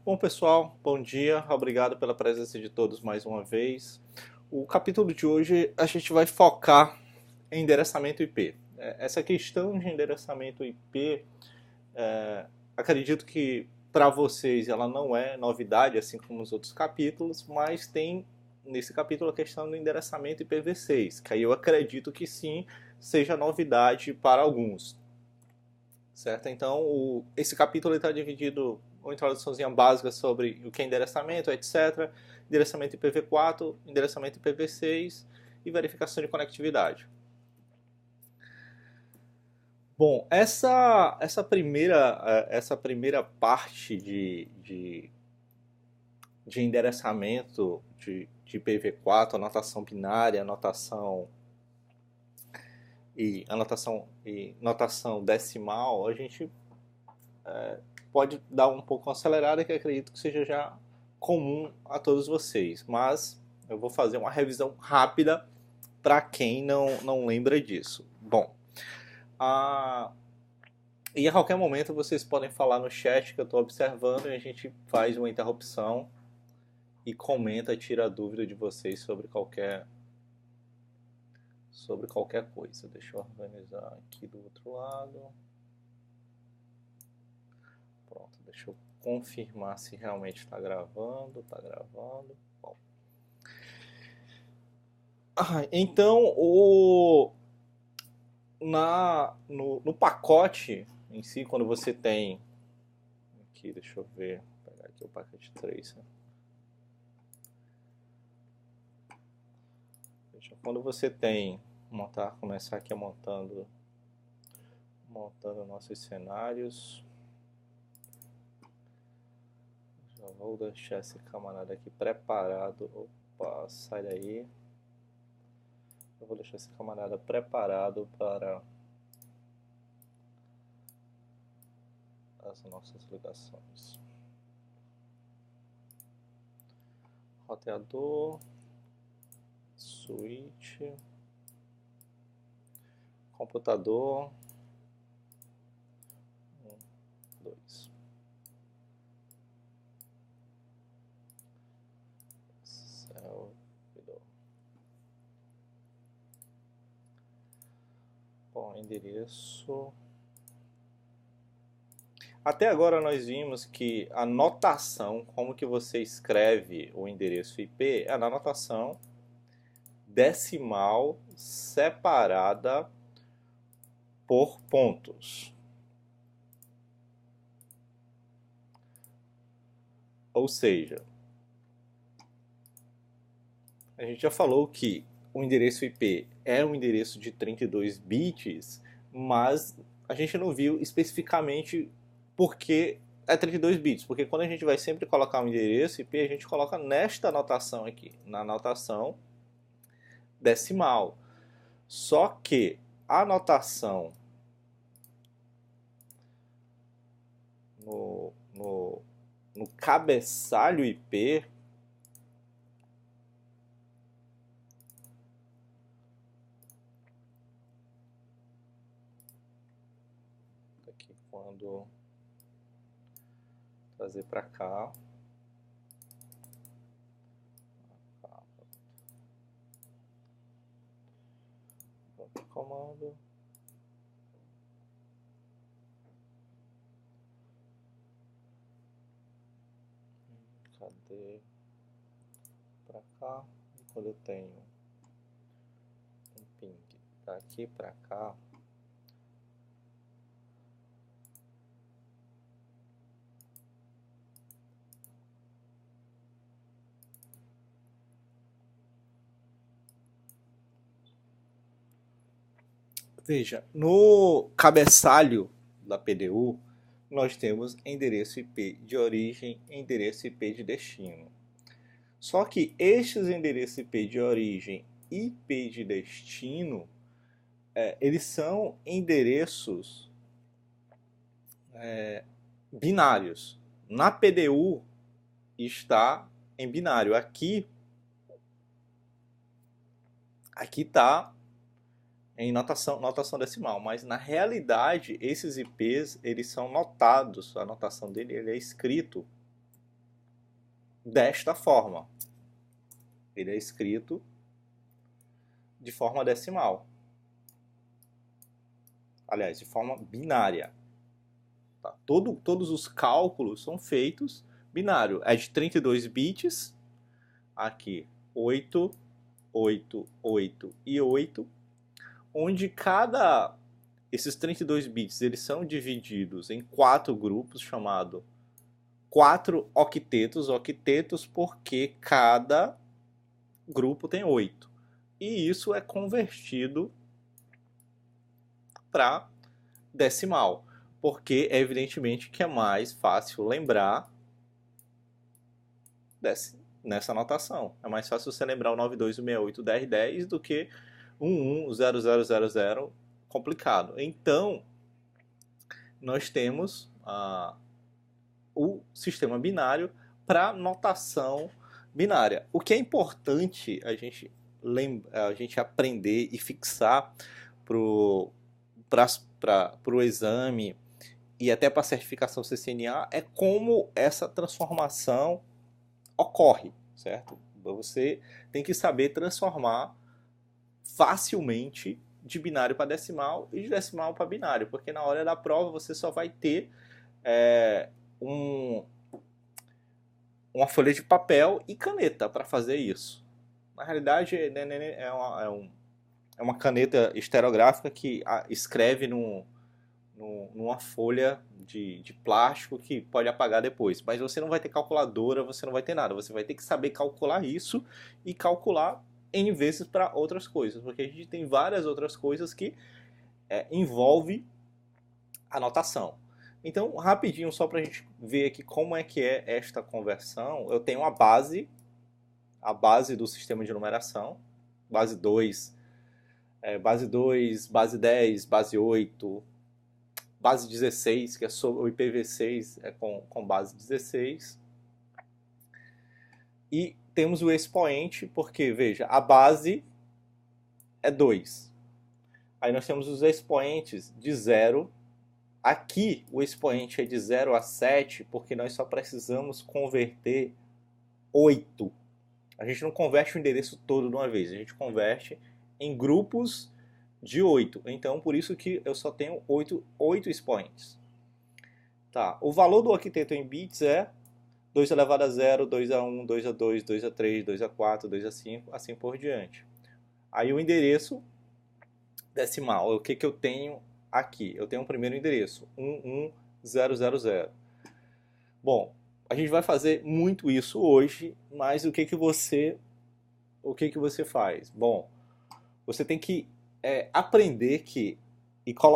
Bom, pessoal, bom dia. Obrigado pela presença de todos mais uma vez. O capítulo de hoje a gente vai focar em endereçamento IP. Essa questão de endereçamento IP, acredito que para vocês ela não é novidade, assim como os outros capítulos, mas tem nesse capítulo a questão do endereçamento IPv6, que aí eu acredito que sim, seja novidade para alguns. Certo? Então, esse capítulo está dividido uma introduçãozinha básica sobre o que é endereçamento, etc. Endereçamento IPv4, endereçamento IPv6 e verificação de conectividade. Bom, essa primeira parte de endereçamento de IPv4, anotação binária, anotação e notação decimal, a gente pode dar um pouco acelerada, que acredito que seja já comum a todos vocês. Mas eu vou fazer uma revisão rápida para quem não lembra disso. Bom, e a qualquer momento vocês podem falar no chat que eu estou observando e a gente faz uma interrupção e comenta, tira a dúvida de vocês sobre qualquer coisa. Deixa eu organizar aqui do outro lado. Pronto, deixa eu confirmar se realmente está gravando. Está gravando. Bom. Então, no pacote em si, quando você tem... Aqui, deixa eu ver. Vou pegar aqui o pacote 3. Né? Quando você tem... começar aqui montando nossos cenários. Já vou deixar esse camarada aqui preparado. Opa, sai daí. Eu vou deixar esse camarada preparado para as nossas ligações. Roteador, switch, computador, 2. Servidor. Bom, endereço. Até agora nós vimos que a notação, como que você escreve o endereço IP, é na notação decimal separada por pontos. Ou seja, a gente já falou que o endereço IP é um endereço de 32 bits, mas a gente não viu especificamente por que é 32 bits, porque quando a gente vai sempre colocar um endereço IP, a gente coloca nesta anotação aqui, na anotação decimal. Só que a anotação no cabeçalho IP aqui, quando trazer para cá, comando, cadê, para cá, e quando eu tenho um ping daqui para cá, veja, no cabeçalho da PDU, nós temos endereço IP de origem e endereço IP de destino. Só que estes endereços IP de origem e IP de destino, eles são endereços binários. Na PDU está em binário. Aqui está em notação decimal, mas na realidade esses IPs eles são notados, a notação dele ele é escrito desta forma. Ele é escrito de forma decimal. Aliás, de forma binária. Tá? Todos os cálculos são feitos binário. É de 32 bits. Aqui, 8, 8, 8 e 8. Onde esses 32 bits eles são divididos em 4 grupos, chamado 4 octetos. Octetos porque cada grupo tem 8. E isso é convertido para decimal, porque é evidentemente que é mais fácil lembrar nessa notação. É mais fácil você lembrar o 92681010 do que 110000 complicado. Então, nós temos o sistema binário para notação binária. O que é importante a gente aprender e fixar para o exame e até para a certificação CCNA é como essa transformação ocorre, certo? Você tem que saber transformar facilmente de binário para decimal e de decimal para binário, porque na hora da prova você só vai ter uma folha de papel e caneta para fazer isso. Na realidade, é uma caneta estereográfica que escreve numa folha de plástico que pode apagar depois. Mas você não vai ter calculadora, você não vai ter nada. Você vai ter que saber calcular isso e calcular N vezes para outras coisas. Porque a gente tem várias outras coisas que envolve a notação. Então, rapidinho, só para a gente ver aqui como é que é esta conversão. Eu tenho a base do sistema de numeração, base 2, base 2, base 10, base 8, base 16, que é sobre o IPv6 com base 16. E temos o expoente, porque, veja, a base é 2. Aí nós temos os expoentes de 0. Aqui o expoente é de 0 a 7, porque nós só precisamos converter 8. A gente não converte o endereço todo de uma vez, a gente converte em grupos de 8. Então, por isso que eu só tenho 8 expoentes. Tá. O valor do octeto em bits é 2 elevado a 0, 2 a 1, 2 a 2, 2 a 3, 2 a 4, 2 a 5, assim por diante. Aí o endereço decimal, o que eu tenho aqui? Eu tenho o primeiro endereço, 11000. Bom, a gente vai fazer muito isso hoje, mas o que você faz? Bom, você tem que aprender e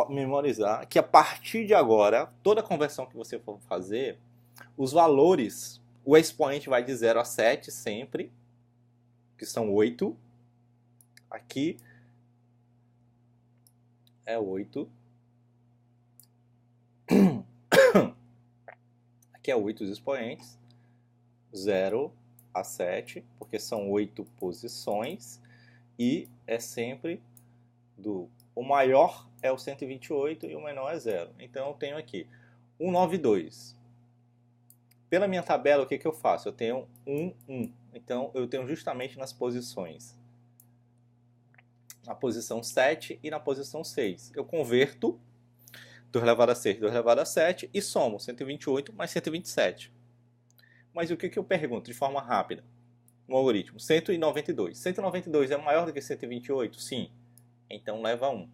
memorizar que a partir de agora, toda conversão que você for fazer, os valores, o expoente vai de 0 a 7 sempre, que são 8. Aqui é 8. Aqui é 8 os expoentes, 0 a 7, porque são 8 posições, e é sempre o maior é o 128 e o menor é 0. Então eu tenho aqui 192. Pela minha tabela, o que eu faço? Eu tenho 1, 1. Então eu tenho justamente nas posições, na posição 7 e na posição 6. Eu converto 2 elevado a 6, 2 elevado a 7 e somo 128 mais 127. Mas o que eu pergunto de forma rápida no algoritmo? 192. 192 é maior do que 128? Sim. Então leva 1.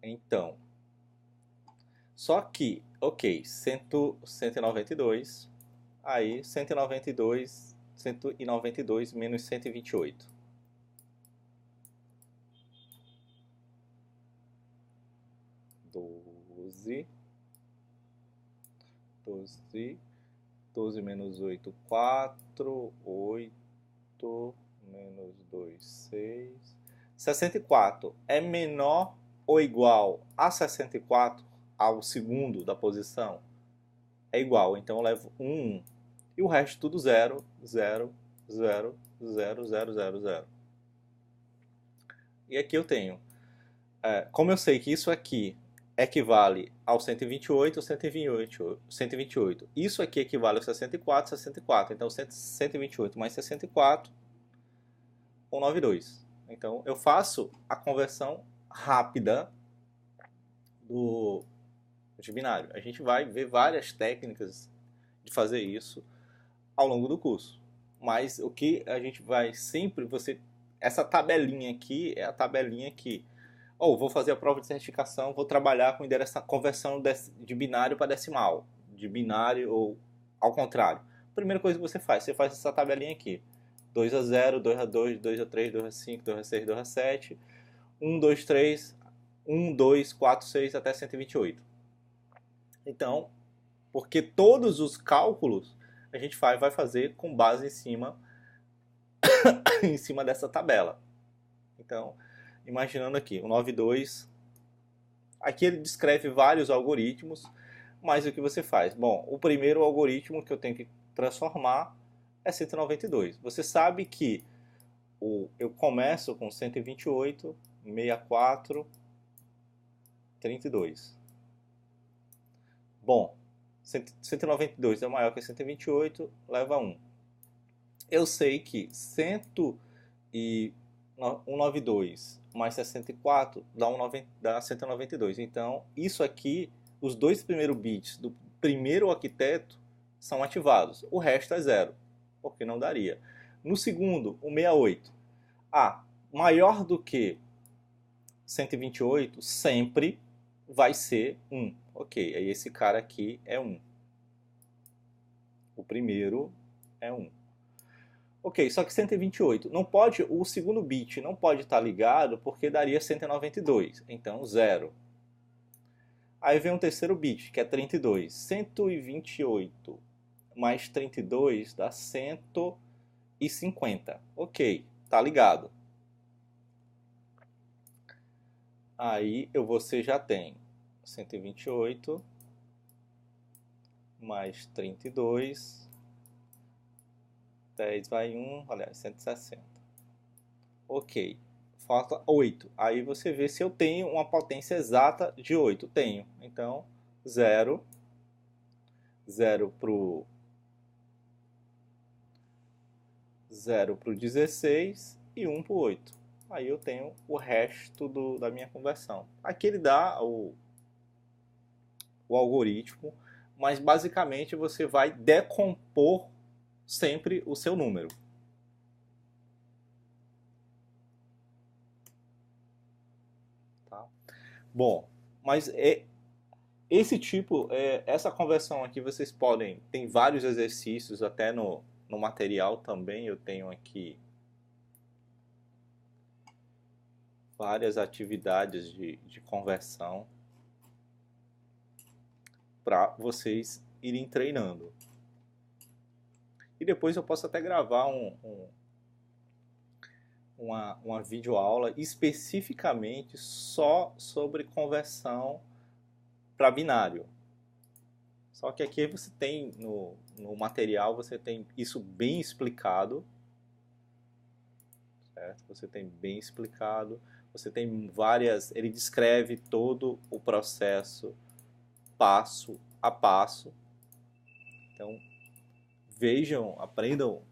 Então, só que, ok, 192, aí 192 menos 128. 12 menos 8, 4, 8, menos 2, 6. 64 é menor ou igual a 64, ao segundo da posição? É igual, então eu levo 1. E o resto tudo 0, 0, 0, 0, 0, 0, 0. E aqui eu tenho, como eu sei que isso aqui equivale ao 128, 128, 128. Isso aqui equivale ao 64, 64. Então, 128 mais 64, 192. Então, eu faço a conversão rápida de binário. A gente vai ver várias técnicas de fazer isso ao longo do curso. Mas o que a gente vai sempre, essa tabelinha aqui é a tabelinha que, vou fazer a prova de certificação, vou trabalhar com conversão de binário para decimal, de binário ou ao contrário. Primeira coisa que você faz essa tabelinha aqui. 2 a 0, 2 a 2, 2 a 3, 2 a 5, 2 a 6, 2 a 7, 1, 2, 3, 1, 2, 4, 6 até 128. Então, porque todos os cálculos a gente vai fazer com base em cima dessa tabela. Então, imaginando aqui, o 92, aqui ele descreve vários algoritmos, mas o que você faz? Bom, o primeiro algoritmo que eu tenho que transformar é 192. Você sabe que eu começo com 128, 64, 32. Bom, 192 é maior que 128, leva 1. Eu sei que 192 mais 64 dá 192. Então, isso aqui, os dois primeiros bits do primeiro octeto são ativados. O resto é zero, porque não daria. No segundo, o 68. Maior do que 128 sempre vai ser 1. Ok, aí esse cara aqui é 1. O primeiro é 1. Ok, só que 128 não pode, o segundo bit não pode estar ligado porque daria 192, então 0. Aí vem um terceiro bit, que é 32. 128 mais 32 dá 150. Ok, tá ligado. Aí você já tem 128 mais 32, 10 vai 1, aliás, 160. Ok, falta 8. Aí você vê se eu tenho uma potência exata de 8. Tenho. Então, 0 para o 16 e 1 para o 8. Aí eu tenho o resto da minha conversão. Aqui ele dá o algoritmo, mas basicamente você vai decompor sempre o seu número. Tá? Bom, mas essa conversão aqui vocês podem, tem vários exercícios até no material também, eu tenho aqui várias atividades de conversão para vocês irem treinando. E depois eu posso até gravar uma videoaula especificamente só sobre conversão para binário. Só que aqui você tem, no material, você tem isso bem explicado. Certo? Você tem bem explicado. Você tem ele descreve todo o processo passo a passo. Então, vejam, aprendam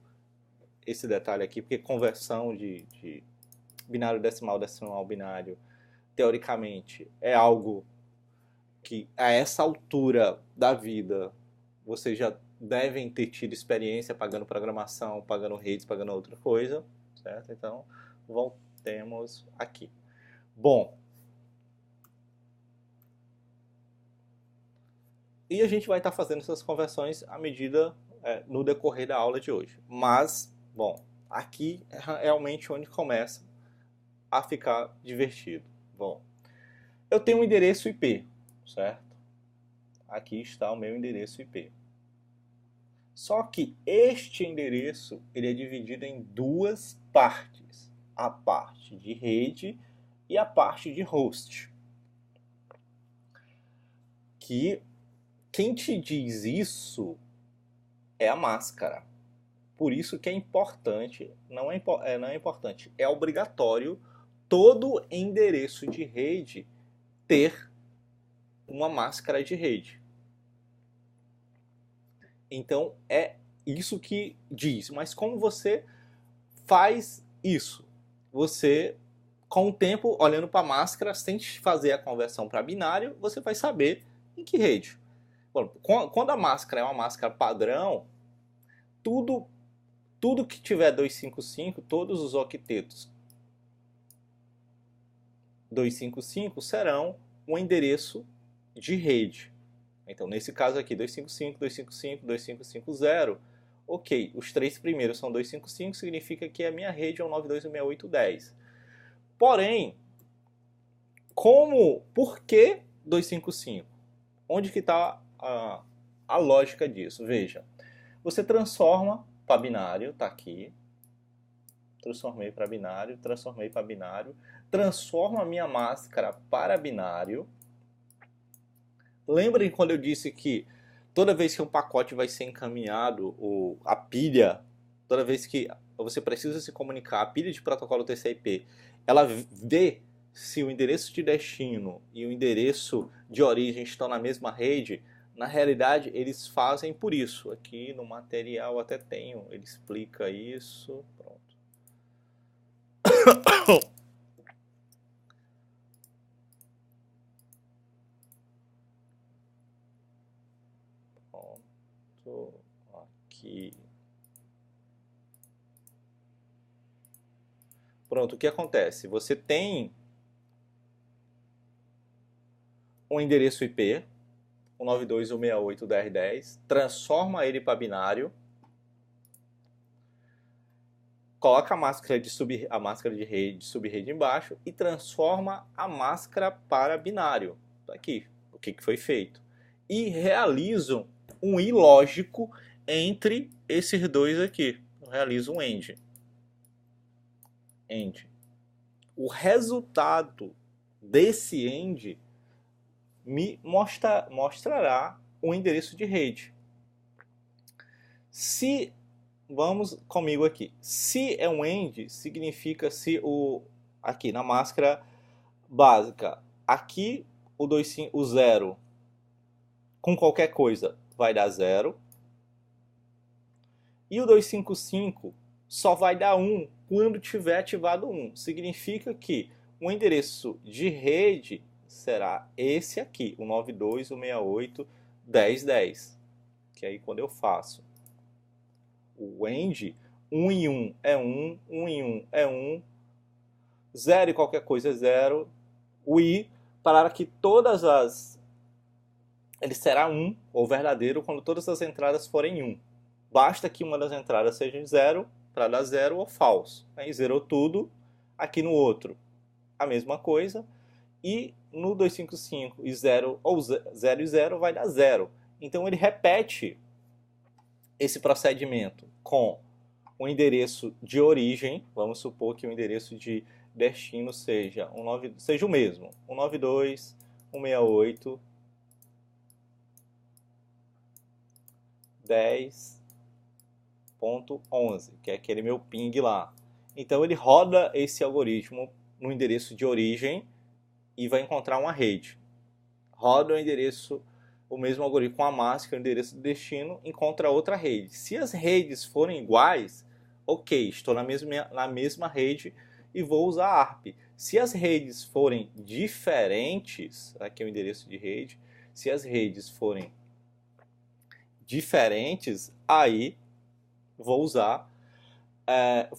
esse detalhe aqui, porque conversão de binário decimal, decimal binário, teoricamente, é algo que a essa altura da vida vocês já devem ter tido experiência pagando programação, pagando redes, pagando outra coisa, certo? Então, voltemos aqui. Bom, e a gente vai estar fazendo essas conversões à medida no decorrer da aula de hoje. Mas, bom, aqui é realmente onde começa a ficar divertido. Bom, eu tenho um endereço IP, certo? Aqui está o meu endereço IP. Só que este endereço ele é dividido em duas partes. A parte de rede e a parte de host. Que quem te diz isso é a máscara. Por isso que é importante, não é importante, é obrigatório todo endereço de rede ter uma máscara de rede. Então é isso que diz. Mas como você faz isso? Você, com o tempo, olhando para a máscara, sem fazer a conversão para binário, você vai saber em que rede. Bom, quando a máscara é uma máscara padrão, tudo que tiver 255, todos os octetos 255 serão um endereço de rede. Então, nesse caso aqui, 255, 255, 2550, ok, os três primeiros são 255, significa que a minha rede é um 92.168.10. Porém, por que 255? Onde que está a lógica disso? Veja, você transforma para binário, está aqui, transformei para binário, transforma a minha máscara para binário. Lembrem quando eu disse que toda vez que um pacote vai ser encaminhado, a pilha, toda vez que você precisa se comunicar, a pilha de protocolo TCP, ela vê se o endereço de destino e o endereço de origem estão na mesma rede. Na realidade, eles fazem por isso. Aqui no material até tenho, ele explica isso. Pronto. Pronto. Aqui. Pronto, o que acontece? Você tem um endereço IP, o 92.168.10.10, transforma ele para binário, coloca a máscara de rede de subrede embaixo e transforma a máscara para binário. Tá aqui, o que foi feito. E realizam um I lógico entre esses dois aqui. Realiza um AND. O resultado desse AND me mostrará um endereço de rede. Se, vamos comigo aqui, se é um AND, significa se aqui na máscara básica, aqui o 0 com qualquer coisa vai dar 0, e o 255 só vai dar 1 quando tiver ativado 1. Significa que o endereço de rede será esse aqui, o 92.168.10.10. Que aí quando eu faço o AND, 1 em 1 é 1, 1 em 1 é 1, 0 e qualquer coisa é 0, o I, para que ele será 1, ou verdadeiro, quando todas as entradas forem 1. Basta que uma das entradas seja 0, para dar 0 ou falso. Aí zerou tudo, aqui no outro a mesma coisa, e no 255 e 0 ou 0 e 0 vai dar 0. Então ele repete esse procedimento com o endereço de origem, vamos supor que o endereço de destino seja o mesmo, 192.168.10.11, que é aquele meu ping lá. Então ele roda esse algoritmo no endereço de origem e vai encontrar uma rede. Roda o mesmo algoritmo com a máscara, o endereço de destino, encontra outra rede. Se as redes forem iguais, ok, estou na mesma rede e vou usar ARP. Se as redes forem diferentes, aqui é o endereço de rede, se as redes forem diferentes, aí vou usar,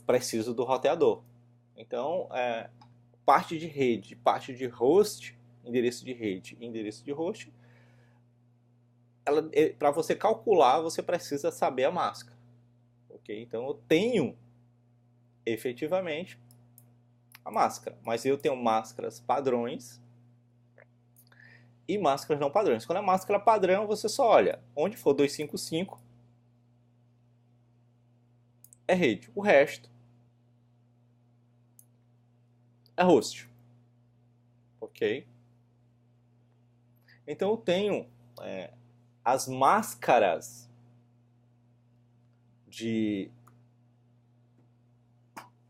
preciso do roteador. Então, parte de rede, parte de host, endereço de rede e endereço de host, para você calcular, você precisa saber a máscara. Okay? Então eu tenho efetivamente a máscara, mas eu tenho máscaras padrões e máscaras não padrões. Quando é máscara padrão, você só olha onde for 255 é rede, o resto é host. Ok? Então eu tenho as máscaras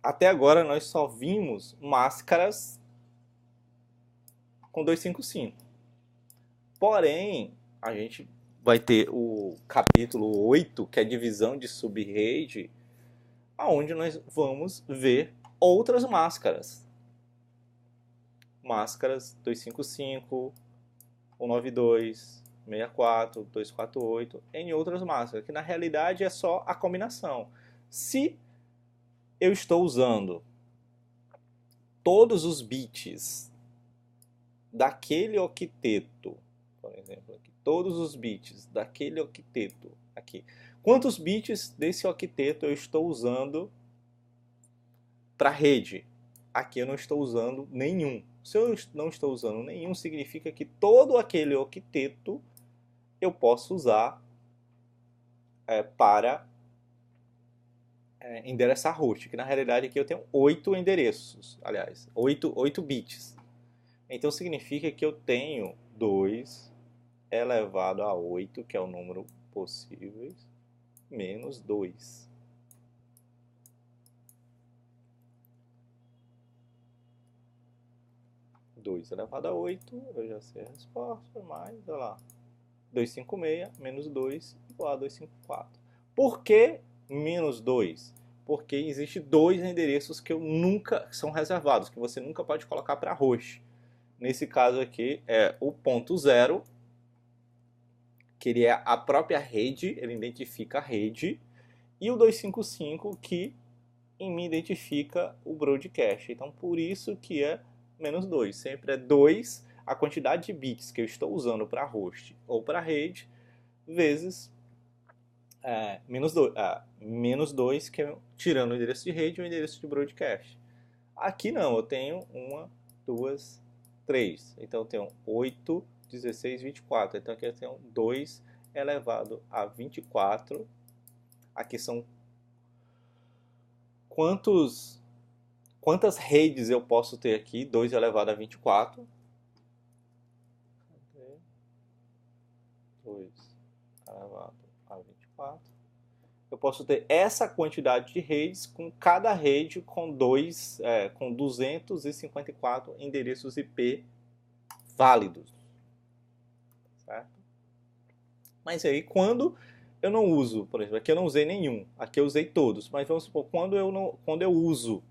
até agora nós só vimos máscaras com 255. Porém, a gente vai ter o capítulo 8, que é divisão de subrede, aonde nós vamos ver outras máscaras. Máscaras 255, 192, 64, 248, em outras máscaras, que na realidade é só a combinação. Se eu estou usando todos os bits daquele octeto, por exemplo, aqui, todos os bits daquele octeto aqui, quantos bits desse octeto eu estou usando para a rede? Aqui eu não estou usando nenhum. Se eu não estou usando nenhum, significa que todo aquele octeto eu posso usar para endereçar host, que na realidade aqui eu tenho 8 endereços, aliás, 8 bits. Então significa que eu tenho 2 elevado a 8, que é o número possíveis, menos 2. Dois elevado a 8, eu já sei a resposta, mais, olha lá, 256 menos 2 igual a 254. Por que menos 2? Porque existe 2 endereços que são reservados, que você nunca pode colocar para host. Nesse caso aqui é o ponto 0, que ele é a própria rede, ele identifica a rede, e o 255 que me identifica o broadcast. Então por isso que é menos 2. Sempre é 2 a quantidade de bits que eu estou usando para host ou para rede, vezes menos 2, que é tirando o endereço de rede e o endereço de broadcast. Aqui não, eu tenho 1, 2, 3. Então eu tenho 8, 16, 24. Então aqui eu tenho 2 elevado a 24. Aqui são quantas redes eu posso ter aqui? 2 elevado a 24. 2 elevado a 24. Eu posso ter essa quantidade de redes, com cada rede com 254 endereços IP válidos. Certo? Mas aí quando eu não uso, por exemplo, aqui eu não usei nenhum, aqui eu usei todos, mas vamos supor, quando eu uso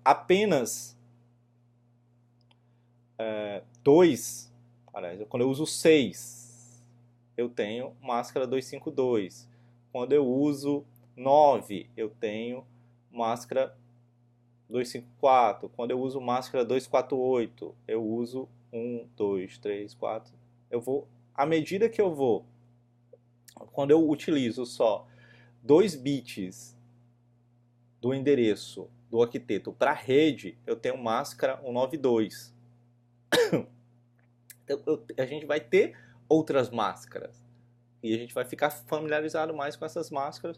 apenas 2, aliás, quando eu uso 6, eu tenho máscara 252. Quando eu uso 9, eu tenho máscara 254. Quando eu uso máscara 248, eu uso 1, 2, 3, 4. À medida que eu vou, quando eu utilizo só 2 bits do endereço do octeto para a rede, eu tenho máscara 192. Então, a gente vai ter outras máscaras. E a gente vai ficar familiarizado mais com essas máscaras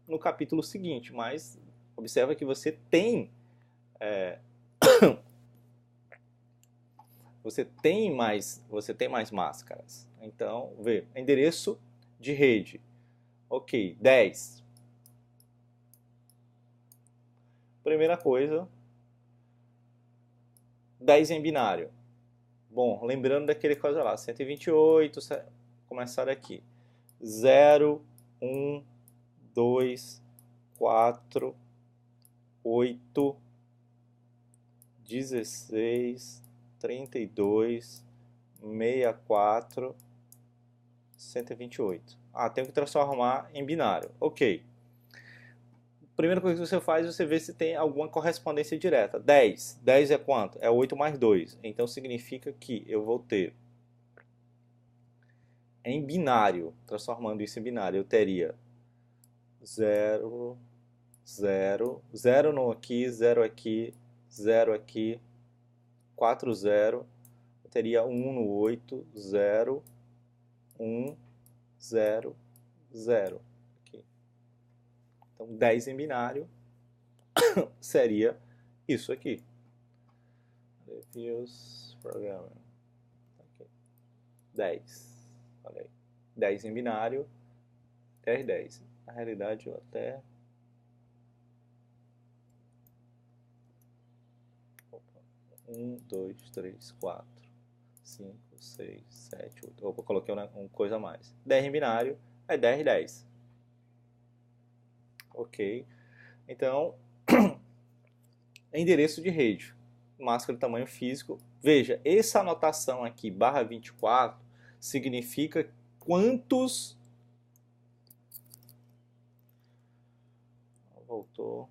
no capítulo seguinte. Mas observa que você tem mais máscaras. Então, vê, endereço de rede. Ok, 10. Primeira coisa, 10 em binário. Bom, lembrando daquele coisa lá, 128, começar aqui. 0, 1, 2, 4, 8, 16, 32, 64, 128. Tenho que transformar em binário. Ok. Primeira coisa que você faz, você vê se tem alguma correspondência direta. 10. 10 é quanto? É 8 mais 2. Então significa que eu vou ter em binário, transformando isso em binário, eu teria 0, 0, 0 no aqui, 0 aqui, 0 aqui, 4, 0. Eu teria 1 no 8, 0, 1, 0, 0. Aqui. Então 10 em binário seria isso aqui. Reviews Programming. Okay. 10. Olha aí. 10 em binário, 10, 10. Na realidade, eu até... 1, 2, 3, 4, 5, 6, 7, 8. Opa, coloquei uma coisa a mais. DR binário é DR10. Ok. Então, endereço de rede. Máscara de tamanho físico. Veja, essa anotação aqui, barra 24, significa quantos... Voltou.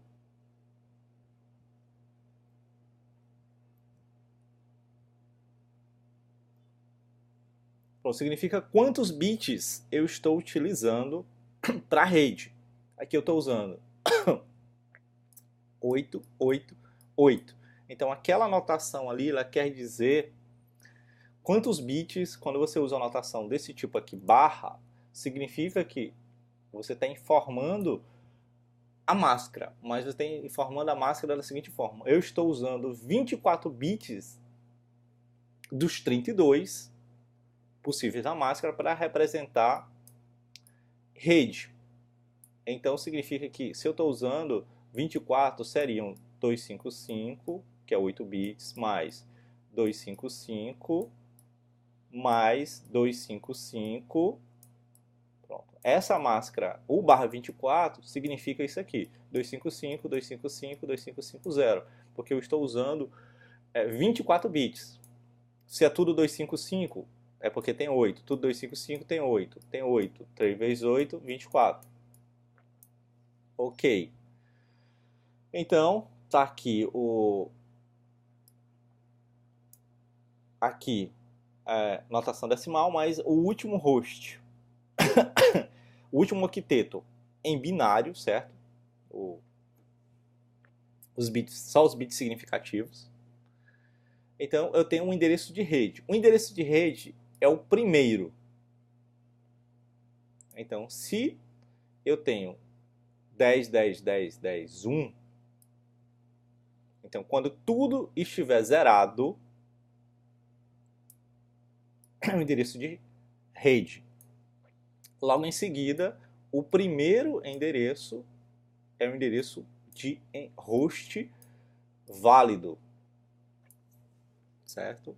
Bom, significa quantos bits eu estou utilizando para a rede. Aqui eu estou usando 8, 8, 8. Então aquela anotação ali, ela quer dizer quantos bits, quando você usa uma anotação desse tipo aqui, barra, significa que você está informando a máscara, mas você está informando a máscara da seguinte forma: eu estou usando 24 bits dos 32 possíveis na máscara para representar rede. Então significa que se eu estou usando 24, seriam 255, que é 8 bits, mais 255, mais 255. Pronto. Essa máscara, o barra 24, significa isso aqui: 255, 255, 2550, porque eu estou usando 24 bits. Se é tudo 255, é porque tem 8. Tudo 255 tem 8. Tem 8. 3 vezes 8, 24. Ok. Então, tá aqui aqui notação decimal, mas o último host, o último octeto em binário, certo? Os bits, só os bits significativos. Então, eu tenho um endereço de rede. O endereço de rede é o primeiro. Então, se eu tenho 10, 10, 10, 10, 1, então, quando tudo estiver zerado, é o endereço de rede. Logo em seguida, o primeiro endereço é o endereço de host válido, certo?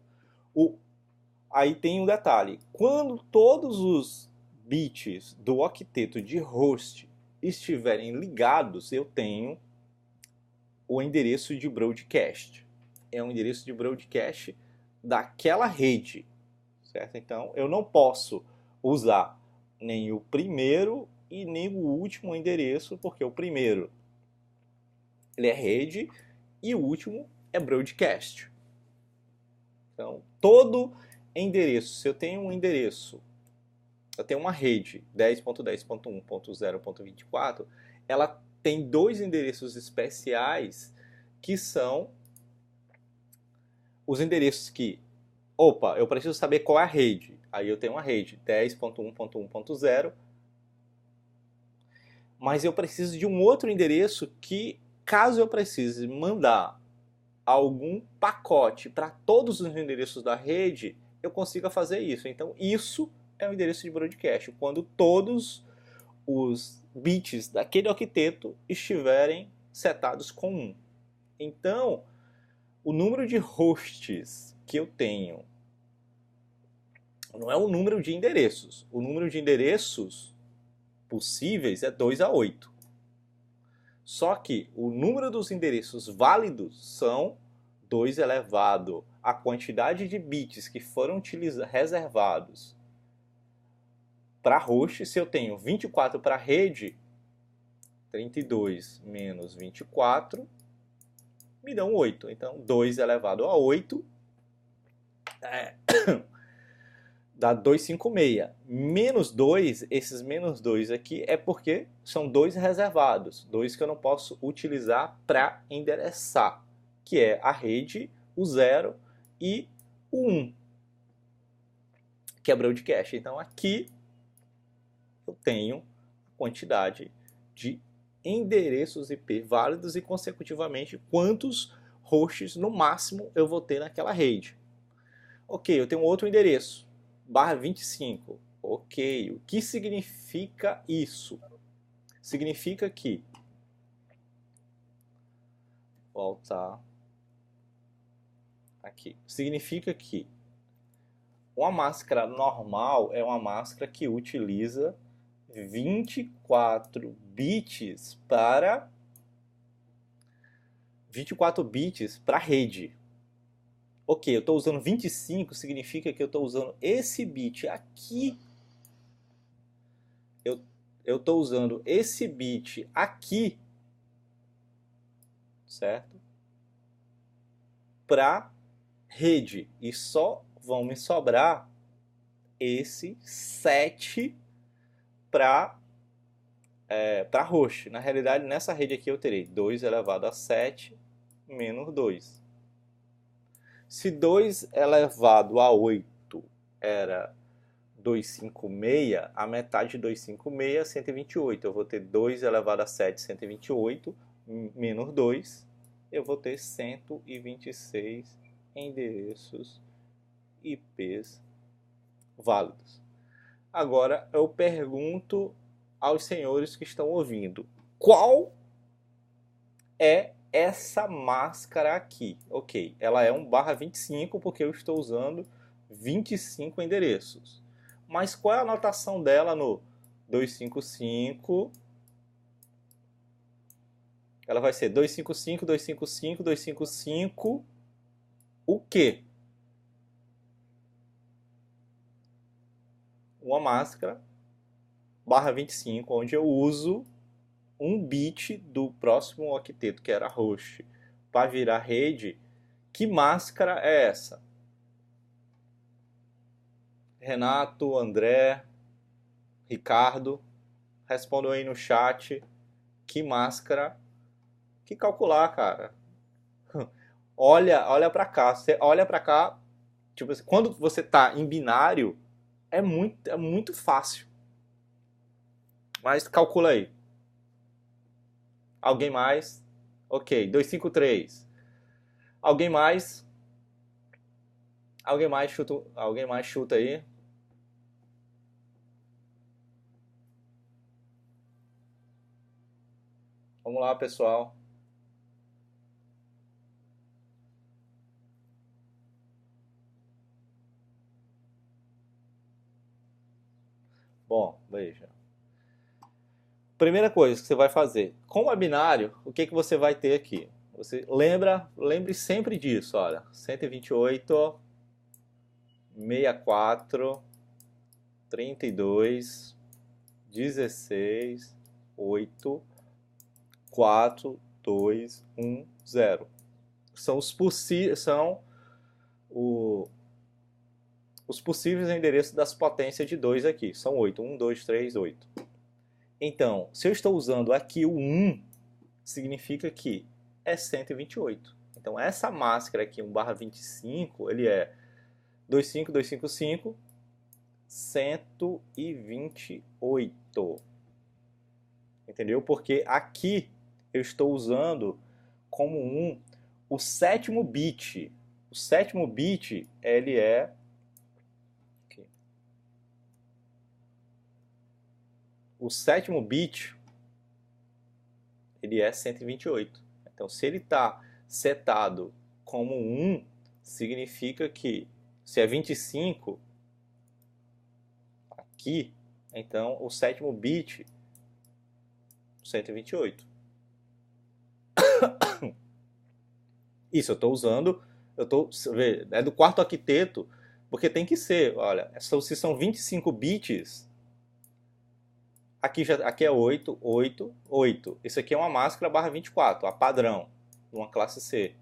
Aí tem um detalhe: quando todos os bits do octeto de host estiverem ligados, eu tenho o endereço de broadcast. É um endereço de broadcast daquela rede, certo? Então, eu não posso usar nem o primeiro e nem o último endereço, porque o primeiro ele é rede e o último é broadcast. Então, todo endereço, se eu tenho um endereço, eu tenho uma rede 10.10.1.0.24, ela tem dois endereços especiais que são os endereços que, opa, eu preciso saber qual é a rede. Aí eu tenho uma rede 10.1.1.0, mas eu preciso de um outro endereço que, caso eu precise mandar algum pacote para todos os endereços da rede, eu consiga fazer isso. Então, isso é o endereço de broadcast, quando todos os bits daquele octeto estiverem setados com 1. Então, o número de hosts que eu tenho não é o número de endereços. O número de endereços possíveis é 2 a 8. Só que o número dos endereços válidos são 2 elevado à quantidade de bits que foram reservados para host. Se eu tenho 24 para rede, 32 menos 24 me dão 8. Então, 2 elevado a 8 dá 256. Menos 2, esses menos 2 aqui é porque são 2 reservados, 2 que eu não posso utilizar para endereçar, que é a rede, o 0 e o 1, que é broadcast. Então aqui eu tenho a quantidade de endereços IP válidos e, consecutivamente, quantos hosts no máximo eu vou ter naquela rede. Ok, eu tenho outro endereço, barra 25. Ok, o que significa isso? Significa que, voltar aqui, significa que Uma máscara normal é uma máscara que utiliza 24 bits para 24 bits para rede. Ok, eu estou usando 25, significa que eu estou usando esse bit aqui. Eu estou usando esse bit aqui, certo? Para rede. E só vão me sobrar esse 7 para host. Na realidade, nessa rede aqui eu terei 2 elevado a 7 menos 2. Se 2 elevado a 8 era 256, a metade de 256 é 128. Eu vou ter 2 elevado a 7, 128, menos 2. Eu vou ter 126 endereços IPs válidos. Agora eu pergunto aos senhores que estão ouvindo, qual é essa máscara aqui? Ok, ela é 1/25 porque eu estou usando 25 endereços. Mas qual é a anotação dela no 255? Ela vai ser 255, 255, 255, o quê? Uma máscara /25, onde eu uso um bit do próximo octeto, que era host, para virar rede. Que máscara é essa? Renato, André, Ricardo, respondam aí no chat. Que máscara? Que calcular, cara? Olha para cá. Você olha para cá. Tipo assim, quando você tá em binário, é muito fácil. Mas calcula aí. Alguém mais? Ok, 253. Alguém mais? Alguém mais chuta aí? Vamos lá, pessoal. Bom, veja. Primeira coisa que você vai fazer, como é binário, o que você vai ter aqui? Você lembre sempre disso, olha, 128, 64, 32, 16, 8, 4, 2, 1, 0. São os possíveis endereços das potências de 2 aqui. São 8. 1, 2, 3, 8. Então, se eu estou usando aqui o 1, significa que é 128. Então, essa máscara aqui, 1/25, ele é 25, 255, 128. Entendeu? Porque aqui eu estou usando como 1 o sétimo bit. O sétimo bit, ele é... O sétimo bit, ele é 128. Então, se ele está setado como 1, significa que se é 25 aqui, então o sétimo bit, 128. Isso, eu estou usando, é do quarto octeto, porque tem que ser, olha, se são 25 bits, aqui é 8, 8, 8. Isso aqui é uma máscara /24, a padrão, uma classe C.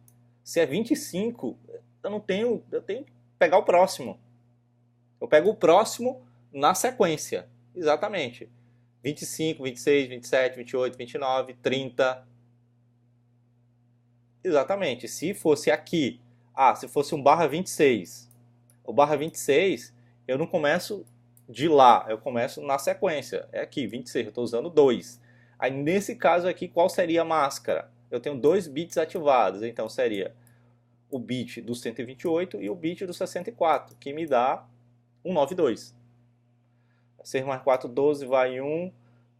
Se é 25, eu tenho que pegar o próximo. Eu pego o próximo na sequência, exatamente. 25, 26, 27, 28, 29, 30. Exatamente. Se fosse aqui, se fosse um /26, o /26, eu não começo de lá, eu começo na sequência. É aqui, 26, eu estou usando 2. Aí nesse caso aqui, qual seria a máscara? Eu tenho 2 bits ativados, então seria o bit do 128 e o bit do 64, que me dá 192. 6 mais 4, 12, vai 1,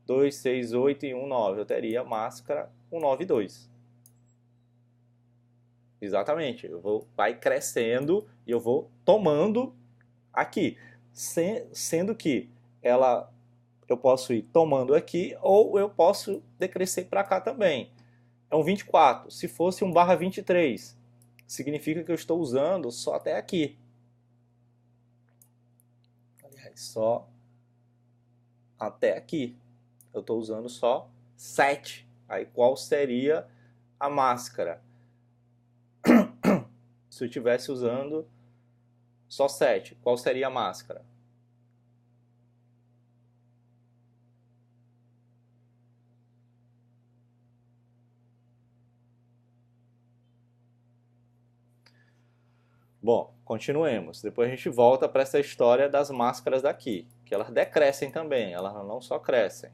2, 6, 8 e 1, 9. Eu teria a máscara 192. Exatamente. Vai crescendo e eu vou tomando aqui, sendo que eu posso ir tomando aqui ou eu posso decrescer para cá também. É um 24. Se fosse um barra 23, significa que eu estou usando só até aqui. Aliás, só até aqui. Eu estou usando só 7. Aí qual seria a máscara? Se eu estivesse usando só 7, qual seria a máscara? Bom, continuemos. Depois a gente volta para essa história das máscaras daqui, que elas decrescem também, elas não só crescem.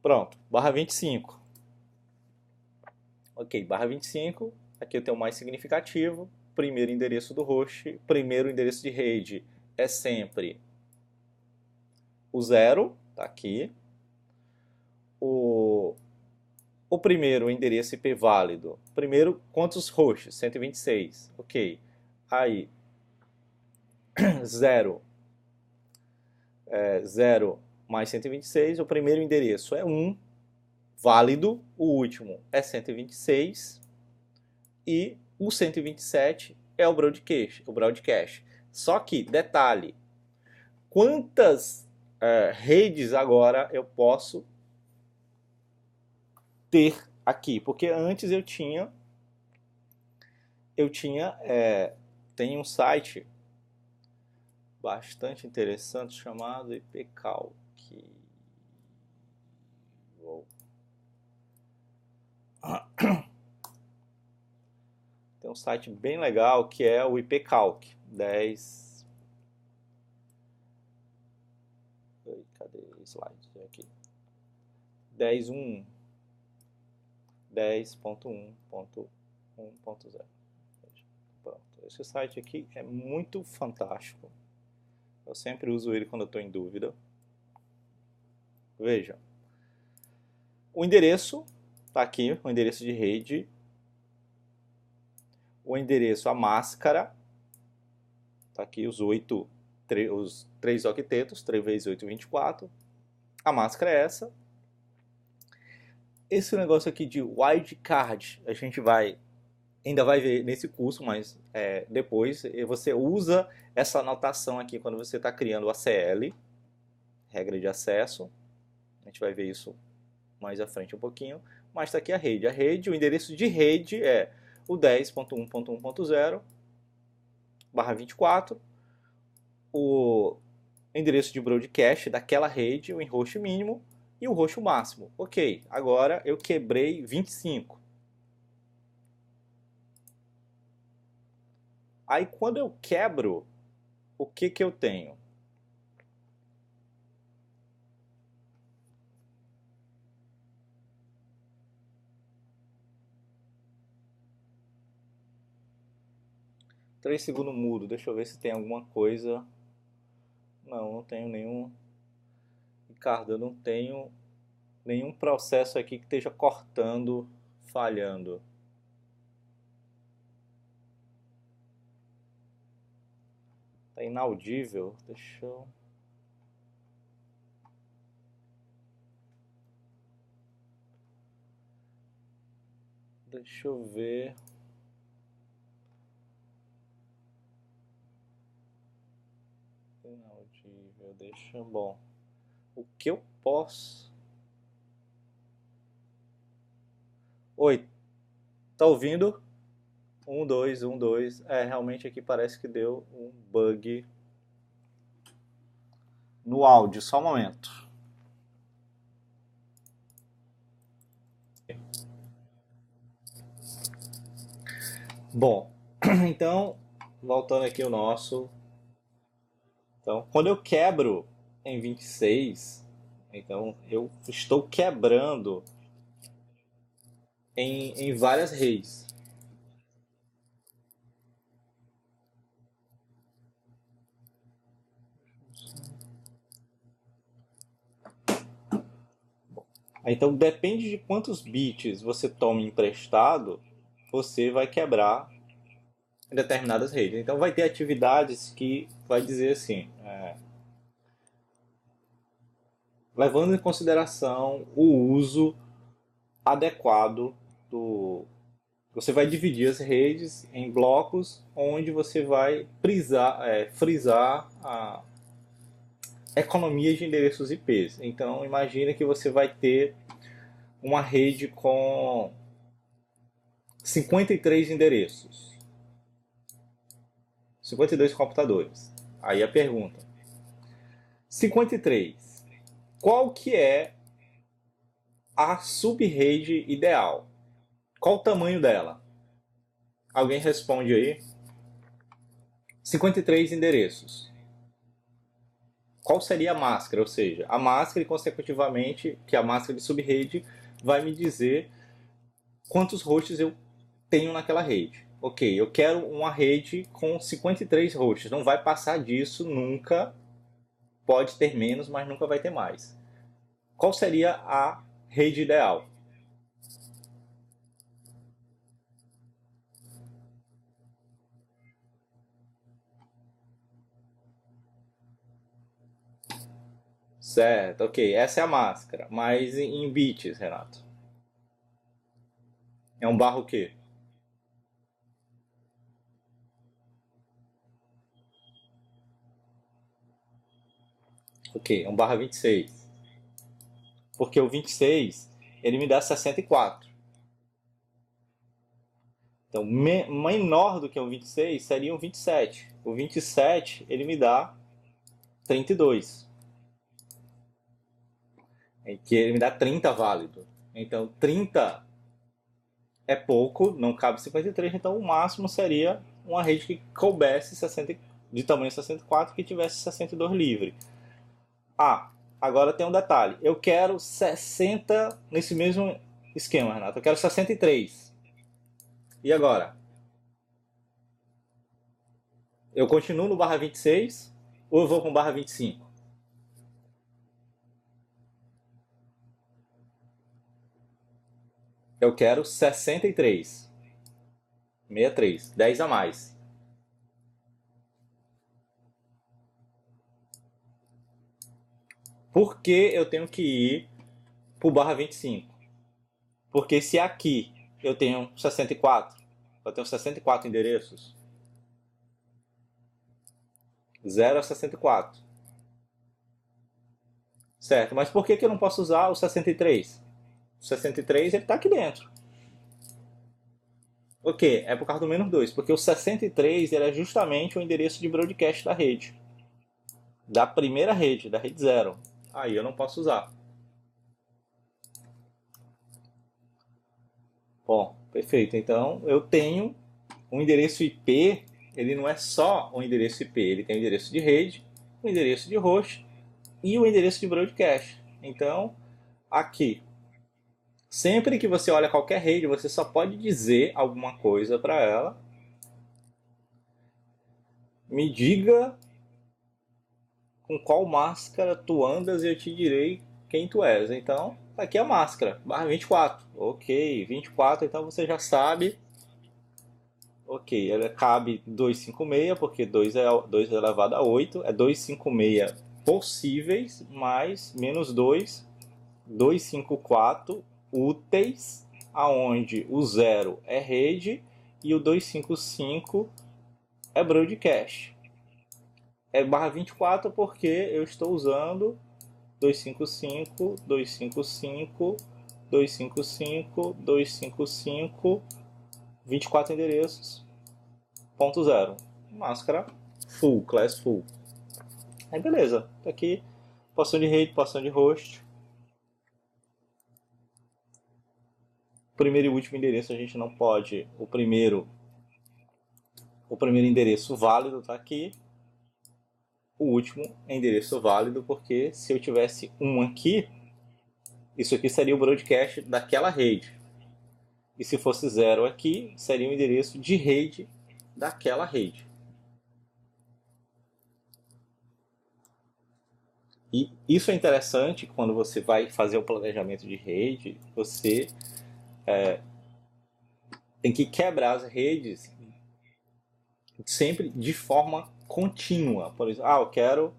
Pronto, barra 25. Ok, barra 25, aqui eu tenho o mais significativo, primeiro endereço do host, primeiro endereço de rede é sempre o 0, tá aqui. O primeiro endereço IP válido, primeiro quantos hosts? 126, ok. Aí, 0, 0 mais 126, o primeiro endereço é 1, válido, o último é 126 e o 127 é o broadcast. Só que, detalhe, quantas redes agora eu posso ter aqui? Porque antes tem um site bastante interessante chamado IPCalc. Tem um site bem legal que é o IPCalc 10. Cadê o slide? Aqui. 10.1. 10.1.1.0. Pronto. Esse site aqui é muito fantástico. Eu sempre uso ele quando eu estou em dúvida. Veja. O endereço está aqui, o endereço de rede. O endereço, a máscara. Está aqui os 3 octetos, 3 vezes 8, 24. A máscara é essa. Esse negócio aqui de wildcard, a gente ainda vai ver nesse curso, mas depois você usa essa anotação aqui quando você está criando o ACL, regra de acesso. A gente vai ver isso mais à frente um pouquinho. Mas está aqui a rede, o endereço de rede é o 10.1.1.0 barra 24, o endereço de broadcast daquela rede, o enhost mínimo e o host máximo. Ok, agora eu quebrei 25. Aí quando eu quebro, o que eu tenho? Três segundos mudo, deixa eu ver se tem alguma coisa. Não tenho nenhum. Ricardo, eu não tenho nenhum processo aqui que esteja cortando, falhando. Tá inaudível. Deixa eu ver. Inaudível, bom. O que eu posso... Oi, tá ouvindo? 1, 2, 1, 2. Realmente aqui parece que deu um bug no áudio. Só um momento. Bom, então, voltando aqui o nosso. Então, quando eu quebro em 26, então eu estou quebrando em várias redes. Então, depende de quantos bits você toma emprestado, você vai quebrar determinadas redes. Então, vai ter atividades que vai dizer assim, levando em consideração o uso adequado do. Você vai dividir as redes em blocos onde você vai frisar a economia de endereços IPs. Então, imagina que você vai ter uma rede com 53 endereços, 52 computadores. Aí a pergunta: 53, qual que é a subrede ideal? Qual o tamanho dela? Alguém responde aí. 53 endereços. Qual seria a máscara? Ou seja, a máscara e consecutivamente, que a máscara de subrede vai me dizer quantos hosts eu tenho naquela rede. Ok, eu quero uma rede com 53 hosts. Não vai passar disso nunca. Pode ter menos, mas nunca vai ter mais. Qual seria a rede ideal? Certo, ok. Essa é a máscara. Mas em bits, Renato? É um barra o quê? Ok, é um barra 26. Porque o 26, ele me dá 64. Então, menor do que o 26 seria o 27. O 27, ele me dá 32. Que ele me dá 30 válido. Então, 30 é pouco, não cabe 53, então o máximo seria uma rede que coubesse 60, de tamanho 64 que tivesse 62 livre. Ah, agora tem um detalhe. Eu quero 60 nesse mesmo esquema, Renato. Eu quero 63. E agora? Eu continuo no barra 26 ou eu vou com barra 25? Eu quero 63. 63. 10 a mais. Por que eu tenho que ir para o barra 25? Porque se aqui eu tenho 64, eu tenho 64 endereços, 0 a 64. Certo, mas por que eu não posso usar o 63? O 63 ele está aqui dentro. O que? É por causa do menos 2, porque o 63 ele é justamente o endereço de broadcast da rede. Da primeira rede, da rede 0. Aí eu não posso usar. Bom, perfeito. Então eu tenho um endereço IP, ele não é só um endereço IP, ele tem o endereço de rede, o endereço de host e o endereço de broadcast. Então, aqui, sempre que você olha qualquer rede, você só pode dizer alguma coisa para ela. Me diga com qual máscara tu andas e eu te direi quem tu és. Então, aqui é a máscara, barra 24. Ok, 24, então você já sabe. Ok, ela cabe 256, porque 2 elevado a 8, é 256 possíveis, mais menos 2, 254 úteis, aonde o 0 é rede e o 255 é broadcast. É barra 24 porque eu estou usando 255, 255, 255, 255, 24 endereços, ponto zero. Máscara full, class full. Aí beleza, tá aqui, porção de rede, porção de host. Primeiro e último endereço a gente não pode. O primeiro endereço válido tá aqui. O último é endereço válido, porque se eu tivesse um aqui, isso aqui seria o broadcast daquela rede. E se fosse zero aqui, seria o endereço de rede daquela rede. E isso é interessante quando você vai fazer o planejamento de rede, você tem que quebrar as redes sempre de forma contínua. Por exemplo, eu quero.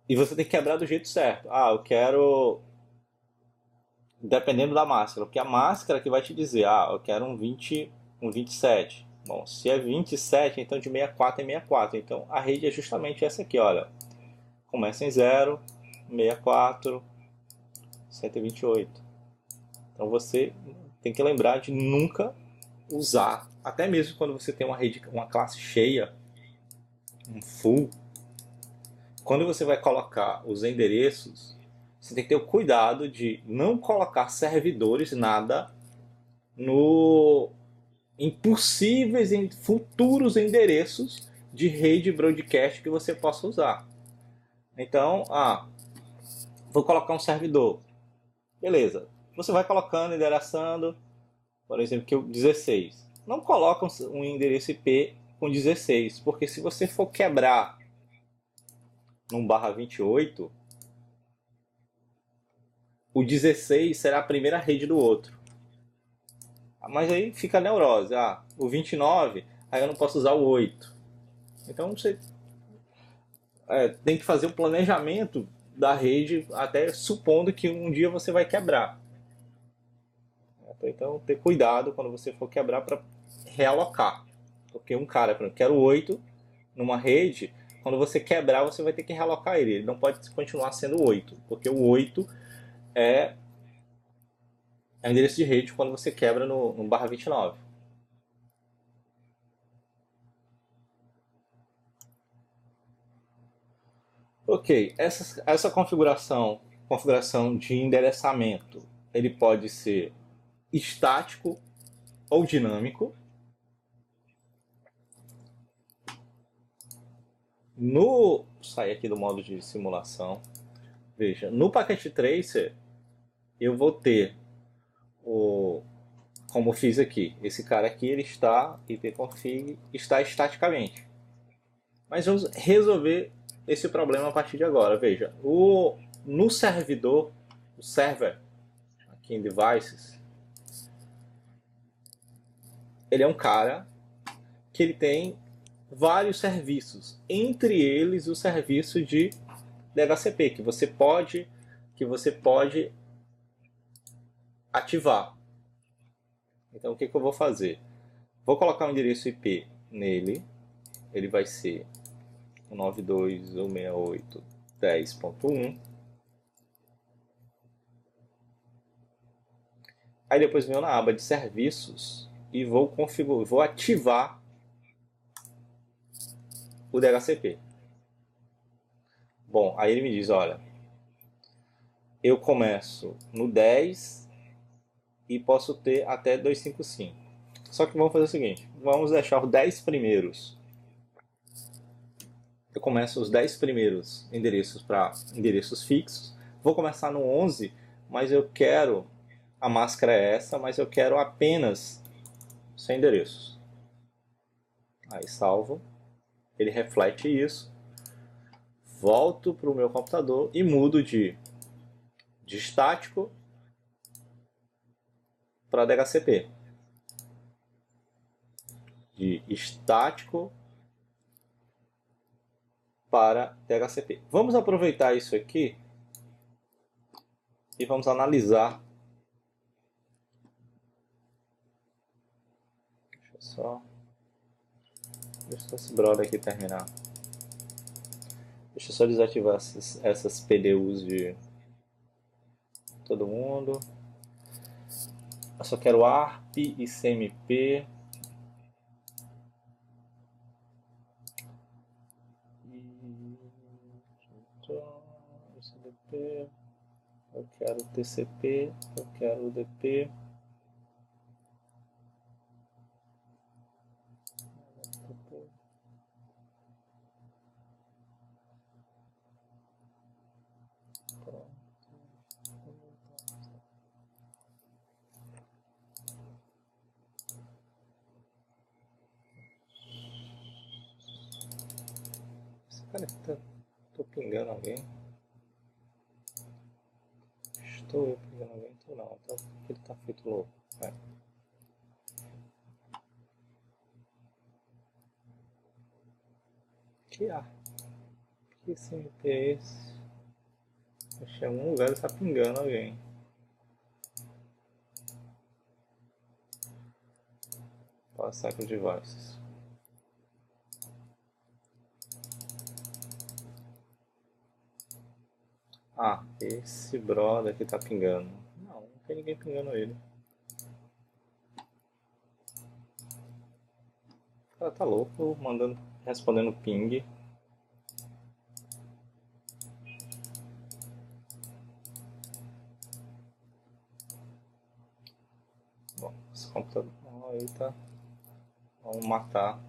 E você tem que quebrar do jeito certo. Eu quero. Dependendo da máscara, porque a máscara que vai te dizer, eu quero um 27. Bom, se é 27, então de 64 é 64. Então a rede é justamente essa aqui, olha. Começa em 0, 64, 128. Então você tem que lembrar de nunca usar, até mesmo quando você tem uma rede, uma classe cheia, um full, quando você vai colocar os endereços, você tem que ter o cuidado de não colocar servidores, nada, no em possíveis, em futuros endereços de rede broadcast que você possa usar. Então, vou colocar um servidor. Beleza. Você vai colocando, endereçando, por exemplo, que o 16. Não coloca um endereço IP com 16, porque se você for quebrar num barra 28, o 16 será a primeira rede do outro. Mas aí fica a neurose. O 29, aí eu não posso usar o 8. Então você tem que fazer o planejamento da rede, até supondo que um dia você vai quebrar. Então ter cuidado quando você for quebrar para realocar. Porque um cara, por exemplo, quer o 8 numa rede, quando você quebrar você vai ter que realocar ele. Ele não pode continuar sendo 8, porque o 8 é o endereço de rede quando você quebra no barra 29. Ok, essa configuração de endereçamento, ele pode ser estático ou dinâmico. Sair aqui do modo de simulação. Veja, no Packet Tracer eu vou ter como eu fiz aqui, esse cara aqui ele está ipconfig está estaticamente. Mas vamos resolver esse problema a partir de agora. Veja, no servidor, o server aqui em devices, ele é um cara que ele tem vários serviços, entre eles o serviço de DHCP que você pode ativar. Então o que eu vou fazer? Vou colocar um endereço IP nele, ele vai ser 192.168.10.1. Aí depois venho na aba de serviços e vou ativar o DHCP. Bom, aí ele me diz, olha, eu começo no 10 e posso ter até 255. Só que vamos fazer o seguinte, vamos deixar os 10 primeiros. Eu começo os 10 primeiros endereços para endereços fixos. Vou começar no 11, mas eu quero, a máscara é essa, mas eu quero apenas 100 endereços. Aí salvo, ele reflete isso, volto para o meu computador e mudo de estático para DHCP. De estático para DHCP. Vamos aproveitar isso aqui e vamos analisar. Deixa só esse brother aqui terminar. Deixa eu só desativar essas PDUs de todo mundo. Eu só quero ARP e CMP. Eu quero TCP, eu quero UDP. Esse cara tá Tô pingando alguém? Estou eu pingando alguém? Tô não. Então ele tá feito louco. É. Que ar? Que SMP é esse? Achei em algum lugar ele tá pingando alguém. Passar com devices. Ah, esse brother que tá pingando. Não, não tem ninguém pingando ele. O cara tá louco, mandando, respondendo ping. Bom, esse computador aí tá. Vamos matar.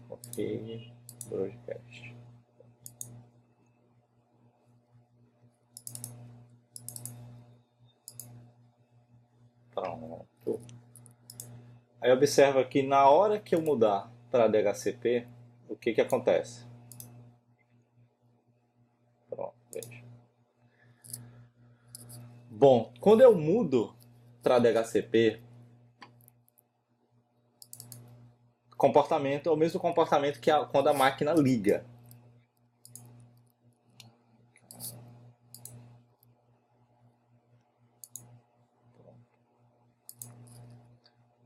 Ok, broadcast. Pronto. Aí observa que na hora que eu mudar para DHCP, o que que acontece? Pronto, veja. Bom, quando eu mudo para DHCP, comportamento é o mesmo comportamento que quando a máquina liga.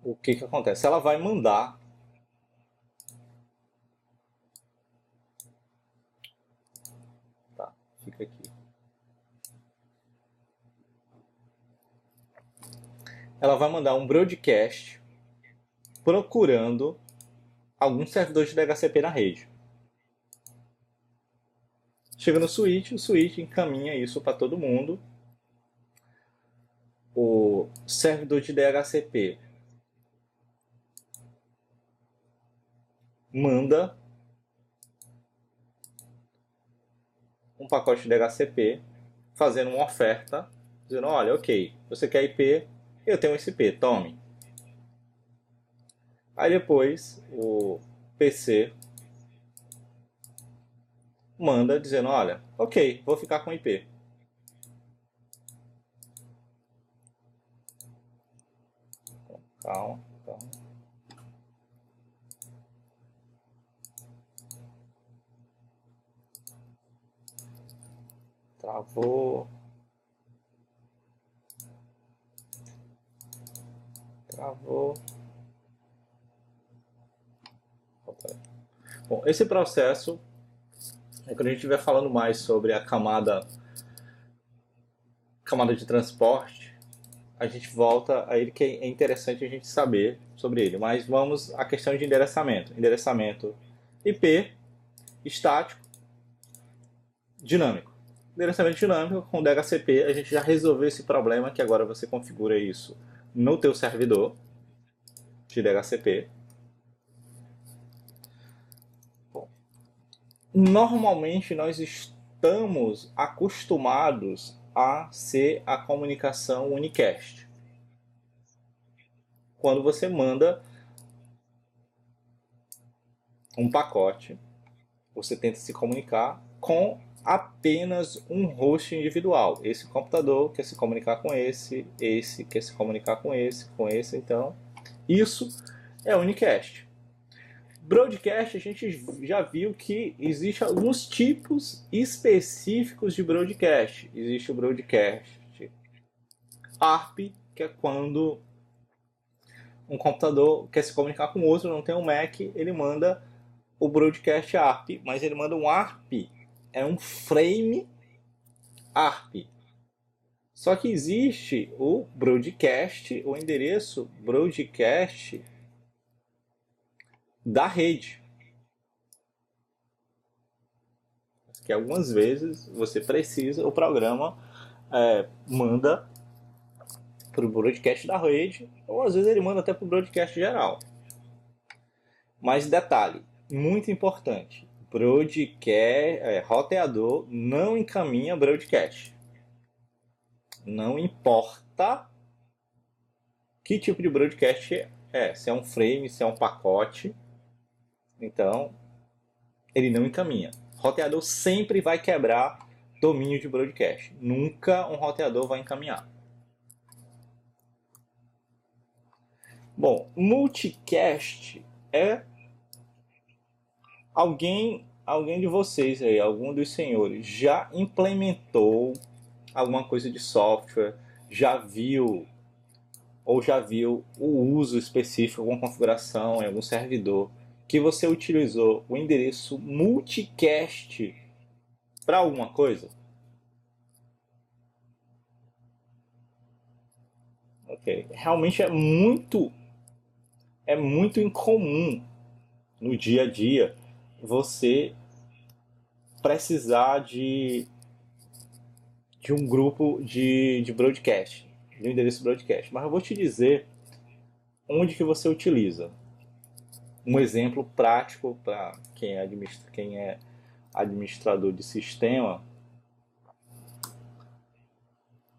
O que que acontece? Ela vai mandar. Tá, fica aqui. Ela vai mandar um broadcast procurando algum servidor de DHCP na rede. Chega no switch, o switch encaminha isso para todo mundo. O servidor de DHCP manda um pacote de DHCP fazendo uma oferta, dizendo, olha, ok, você quer IP, eu tenho esse IP, tome. Aí depois o PC manda dizendo, olha, ok, vou ficar com IP. Calma, calma. Travou. Travou. Bom, esse processo, quando a gente estiver falando mais sobre a camada de transporte, a gente volta a ele que é interessante a gente saber sobre ele. Mas vamos à questão de endereçamento. Endereçamento IP, estático, dinâmico. Endereçamento dinâmico com DHCP a gente já resolveu esse problema que agora você configura isso no teu servidor de DHCP. Bom, normalmente nós estamos acostumados a ser a comunicação unicast. Quando você manda um pacote, você tenta se comunicar com apenas um host individual. Esse computador quer se comunicar com esse quer se comunicar com esse, então isso é unicast. Broadcast, a gente já viu que existe alguns tipos específicos de broadcast. Existe o broadcast ARP, que é quando um computador quer se comunicar com outro, não tem um Mac, ele manda o broadcast ARP, mas ele manda um ARP, é um frame ARP. Só que existe o broadcast, o endereço broadcast da rede. Que algumas vezes você precisa, o programa manda para o broadcast da rede, ou às vezes ele manda até para o broadcast geral. Mas detalhe, muito importante, broadcast, roteador não encaminha broadcast. Não importa que tipo de broadcast é, se é um frame, se é um pacote, então ele não encaminha. Roteador sempre vai quebrar domínio de broadcast. Nunca um roteador vai encaminhar. Bom, multicast é alguém de vocês aí, algum dos senhores já implementou alguma coisa de software, já viu ou já viu o uso específico, alguma configuração em algum servidor que você utilizou o endereço multicast para alguma coisa? Ok. Realmente é muito incomum no dia a dia você precisar de um grupo de broadcast, de um endereço broadcast. Mas eu vou te dizer onde que você utiliza. Um exemplo prático para quem é administrador de sistema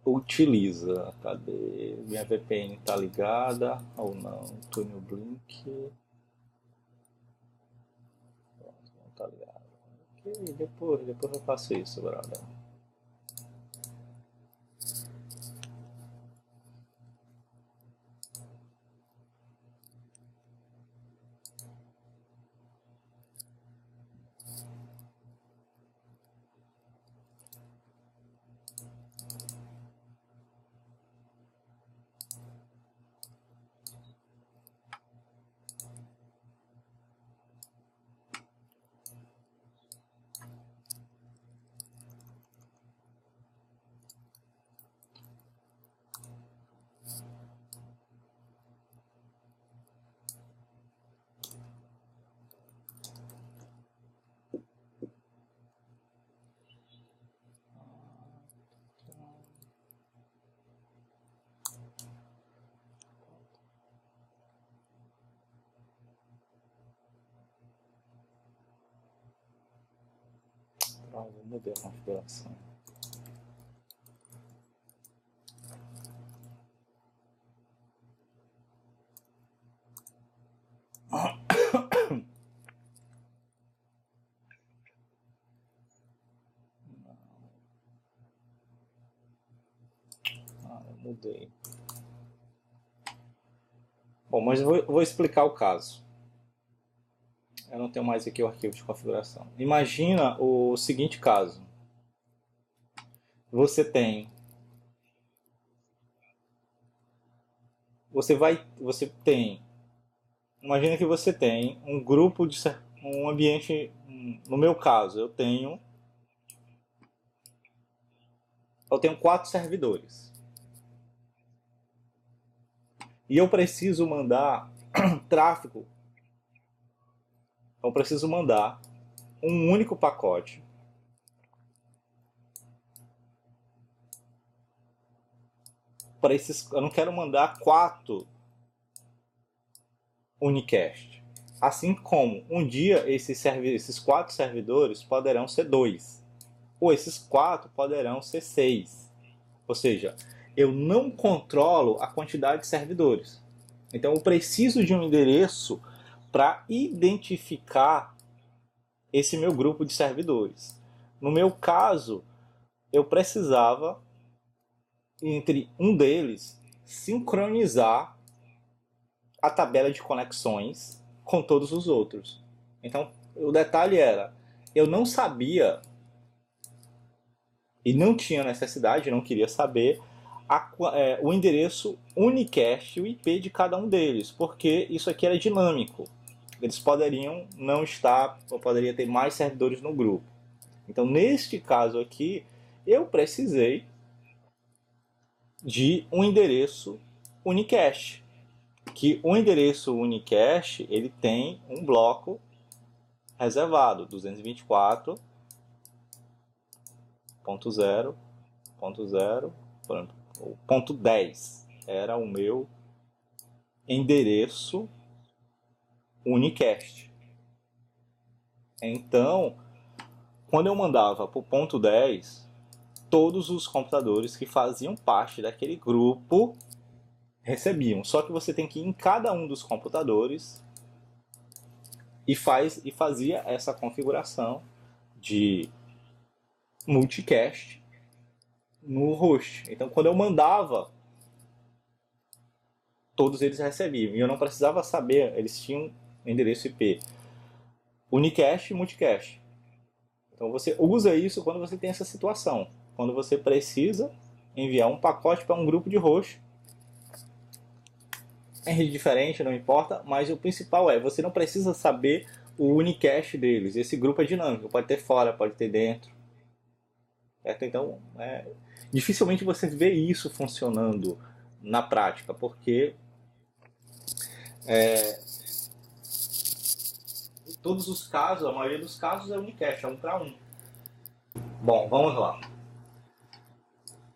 utiliza. Cadê? Minha VPN está ligada ou não? Túnel Blink. Não está ligado. Ok, depois eu faço isso, brother. Vou mudar a configuração. Eu mudei. Bom, mas eu vou explicar o caso. Eu não tenho mais aqui o arquivo de configuração. Imagina o seguinte caso. Você tem, imagina que você tem um grupo um ambiente, no meu caso, eu tenho 4 servidores. E eu preciso mandar tráfego. Eu preciso mandar um único pacote para esses. Eu não quero mandar 4 unicast. Assim como um dia esses 4 servidores poderão ser 2, ou esses 4 poderão ser 6. Ou seja, eu não controlo a quantidade de servidores. Então eu preciso de um endereço para identificar esse meu grupo de servidores. No meu caso, eu precisava, entre um deles, sincronizar a tabela de conexões com todos os outros. Então, o detalhe era, eu não sabia e não tinha necessidade, não queria saber o endereço unicast, o IP de cada um deles, porque isso aqui era dinâmico. Eles poderiam não estar, ou poderia ter mais servidores no grupo. Então, neste caso aqui, eu precisei de um endereço unicast, que o endereço unicast ele tem um bloco reservado, 224.0.0, o ponto 10 era o meu endereço unicast. Então, quando eu mandava para o ponto 10, todos os computadores que faziam parte daquele grupo recebiam. Só que você tem que ir em cada um dos computadores e fazia essa configuração de multicast no host. Então, quando eu mandava, todos eles recebiam. E eu não precisava saber, eles tinham endereço IP unicast e multicast. Então, você usa isso quando você tem essa situação. Quando você precisa enviar um pacote para um grupo de host. É rede diferente, não importa, mas o principal é, você não precisa saber o unicast deles. Esse grupo é dinâmico, pode ter fora, pode ter dentro. Certo? Então, dificilmente você vê isso funcionando na prática, porque em todos os casos, a maioria dos casos é unicast, é 1 para 1. Bom, vamos lá.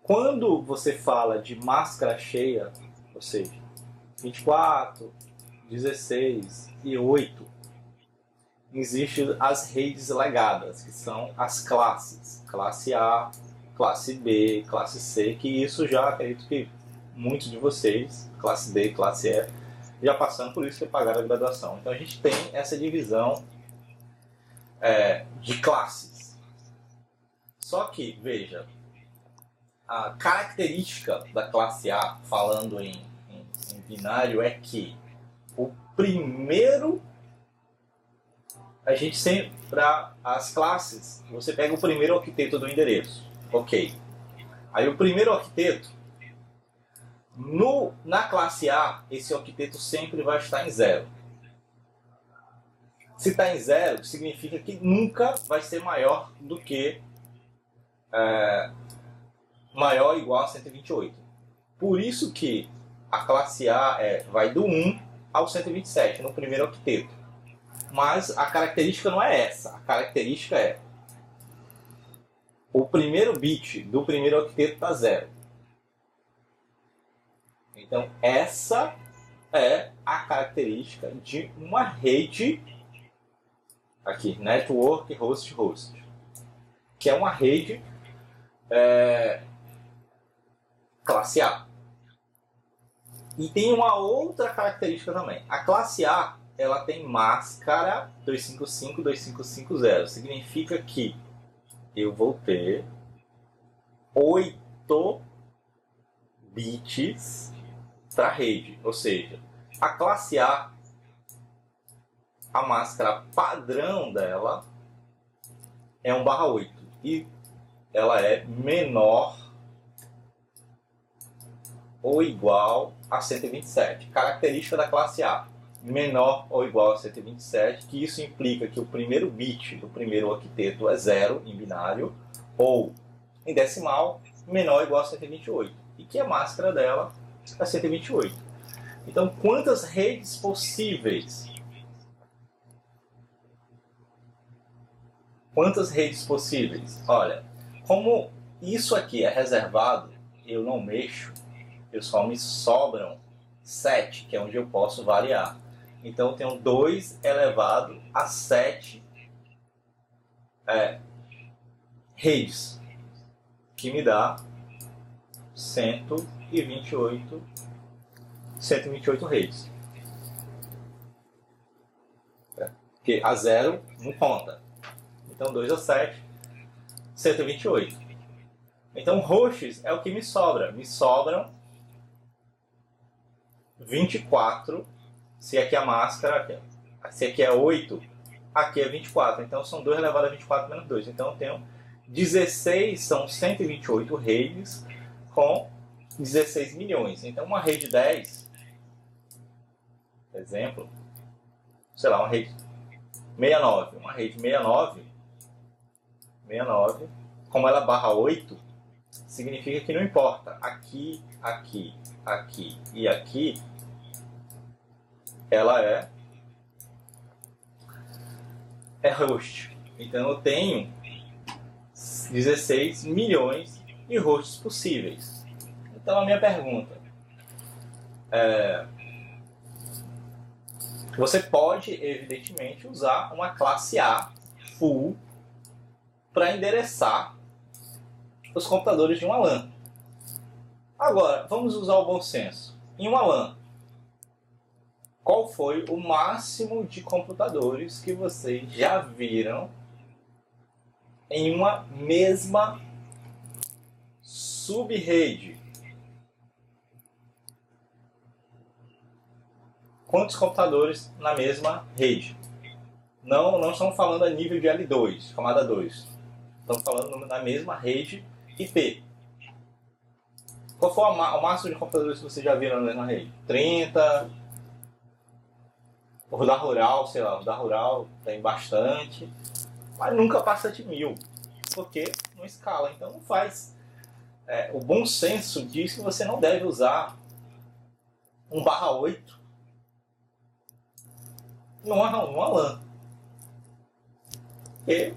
Quando você fala de máscara cheia, ou seja, 24, 16 e 8, existem as redes legadas, que são as classes. Classe A, classe B, classe C, que isso já acredito que muitos de vocês, classe D, classe E, já passando por isso que pagaram a graduação. Então a gente tem essa divisão de classes. Só que, veja, a característica da classe A, falando em binário, é que o primeiro, a gente sempre, para as classes, você pega o primeiro octeto do endereço. Ok. Aí o primeiro octeto, na classe A, esse octeto sempre vai estar em 0. Se está em 0, significa que nunca vai ser maior do que maior ou igual a 128. Por isso que a classe A vai do 1 ao 127, no primeiro octeto. Mas a característica não é essa. A característica é o primeiro bit do primeiro octeto está 0. Então, essa é a característica de uma rede, aqui, Network Host Host, que é uma rede classe A. E tem uma outra característica também. A classe A, ela tem máscara 255.255.0. Significa que eu vou ter 8 bits para a rede. Ou seja, a classe A, a máscara padrão dela é 1/8. E ela é menor ou igual a 127. Característica da classe A, menor ou igual a 127, que isso implica que o primeiro bit do primeiro octeto é 0 em binário, ou em decimal, menor ou igual a 128. E que a máscara dela é 128. Então, quantas redes possíveis? Quantas redes possíveis? Olha, como isso aqui é reservado, eu não mexo, eu só me sobram 7, que é onde eu posso variar. Então eu tenho 2 elevado a 7 redes, que me dá 128 redes. Porque a 0 não conta. Então 2 a 7, 128. Então hosts é o que me sobra. Me sobram 24, se aqui é a máscara, se aqui é 8, aqui é 24. Então são 2 elevado a 24 menos 2. Então eu tenho 16, são 128 redes com 16 milhões. Então uma rede 10, exemplo, sei lá, uma rede 69. Uma rede 69, como ela barra 8, significa que não importa. Aqui, aqui, aqui e aqui, ela é host. Então eu tenho 16 milhões de hosts possíveis. Então a minha pergunta é: você pode evidentemente usar uma classe A full para endereçar os computadores de uma LAN. Agora, vamos usar o bom senso. Em uma LAN, qual foi o máximo de computadores que vocês já viram em uma mesma subrede? Quantos computadores na mesma rede? Não estamos falando a nível de L2, camada 2. Estamos falando na mesma rede IP. Qual foi o máximo de computadores que vocês já viram na mesma rede? 30. O Rodar Rural, sei lá, o Rodar Rural tem bastante. Mas nunca passa de 1000. Porque não escala, então não faz. O bom senso diz que você não deve usar 1/8 numa LAN. Porque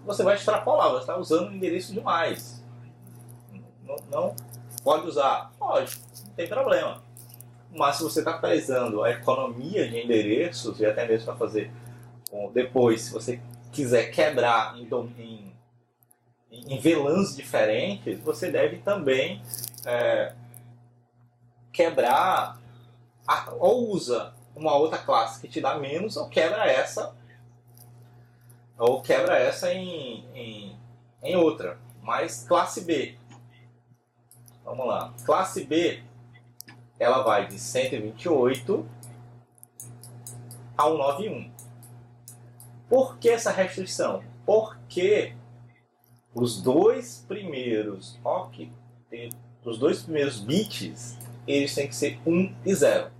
você vai extrapolar, você está usando o endereço demais. Não pode usar? Pode, não tem problema. Mas se você está prezando a economia de endereços, e até mesmo para fazer depois, se você quiser quebrar em VLANs diferentes, você deve também quebrar, ou usa uma outra classe que te dá menos, ou quebra essa em outra. Mas classe B, vamos lá, classe B, ela vai de 128 ao 91. Por que essa restrição? Porque os dois primeiros bits, eles têm que ser 1 e 0.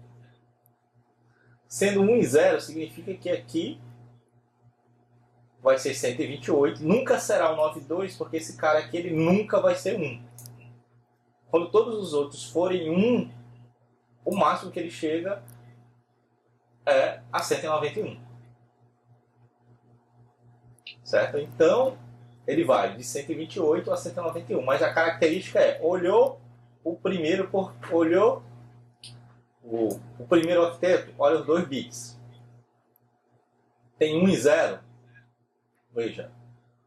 Sendo 1 e 0, significa que aqui vai ser 128, nunca será o 92, porque esse cara aqui ele nunca vai ser 1. Quando todos os outros forem 1, o máximo que ele chega é a 191. Certo? Então, ele vai de 128 a 191. Mas a característica é, olhou o primeiro octeto, olha os 2 bits. Tem 1 e 0. Veja,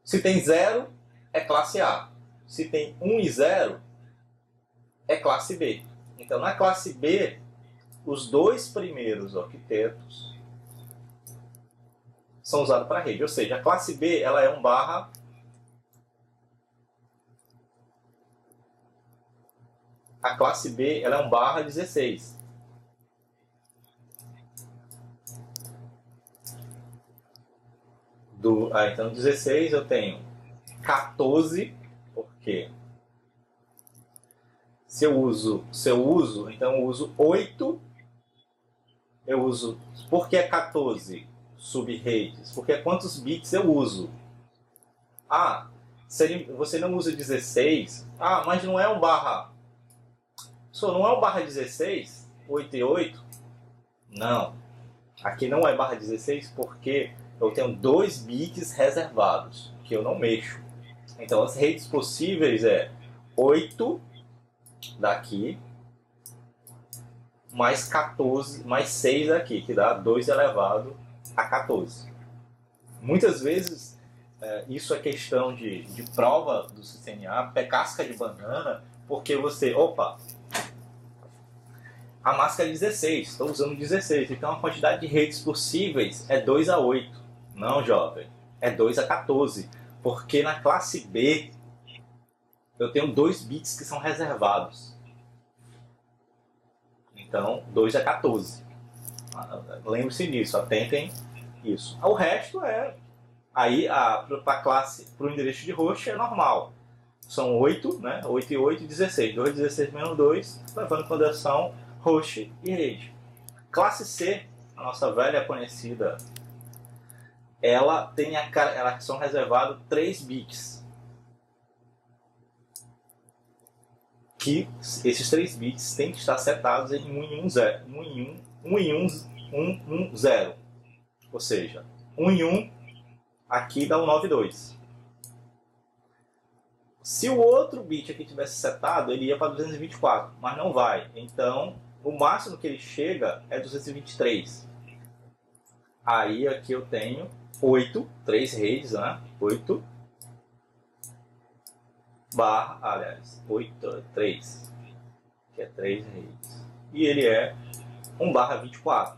se tem 0, é classe A. Se tem 1 e 0, é classe B. Então, na classe B, os 2 primeiros octetos são usados para a rede. Ou seja, a classe B ela é 1/. A classe B ela é 1/16. Então, 16 eu tenho 14, porque se eu uso, então eu uso 8. Por que 14 subredes? Porque quantos bits eu uso? Você não usa 16? Mas não é 1/. Não é 1/16? 8 e 8? Não. Aqui não é /16 porque eu tenho 2 bits reservados, que eu não mexo. Então as redes possíveis é 8 daqui, mais 14, mais 6 aqui, que dá 2 elevado a 14. Muitas vezes, isso é questão de prova do CCNA, casca de banana, porque você, a máscara é 16, estou usando 16, então a quantidade de redes possíveis é 2 a 8. Não, jovem, é 2 a 14, porque na classe B eu tenho 2 bits que são reservados. Então, 2 a 14. Lembre-se disso, atentem isso. O resto aí para o endereço de host é normal. São 8, né? 8 e 8 e 16. 2, 16 menos 2, levando em consideração host e rede. Classe C, a nossa velha conhecida, ela são reservados 3 bits. Que esses 3 bits têm que estar setados em 1 e 1, 0. 1 e 1, 0. Ou seja, 1 e 1 aqui dá um 9 e 2. Se o outro bit aqui tivesse setado, ele ia para 224, mas não vai. Então, o máximo que ele chega é 223. Aí aqui eu tenho 8, 3 redes, né? 8 barra, aliás, 8, 3, que é 3 redes. E ele é 1 barra 24.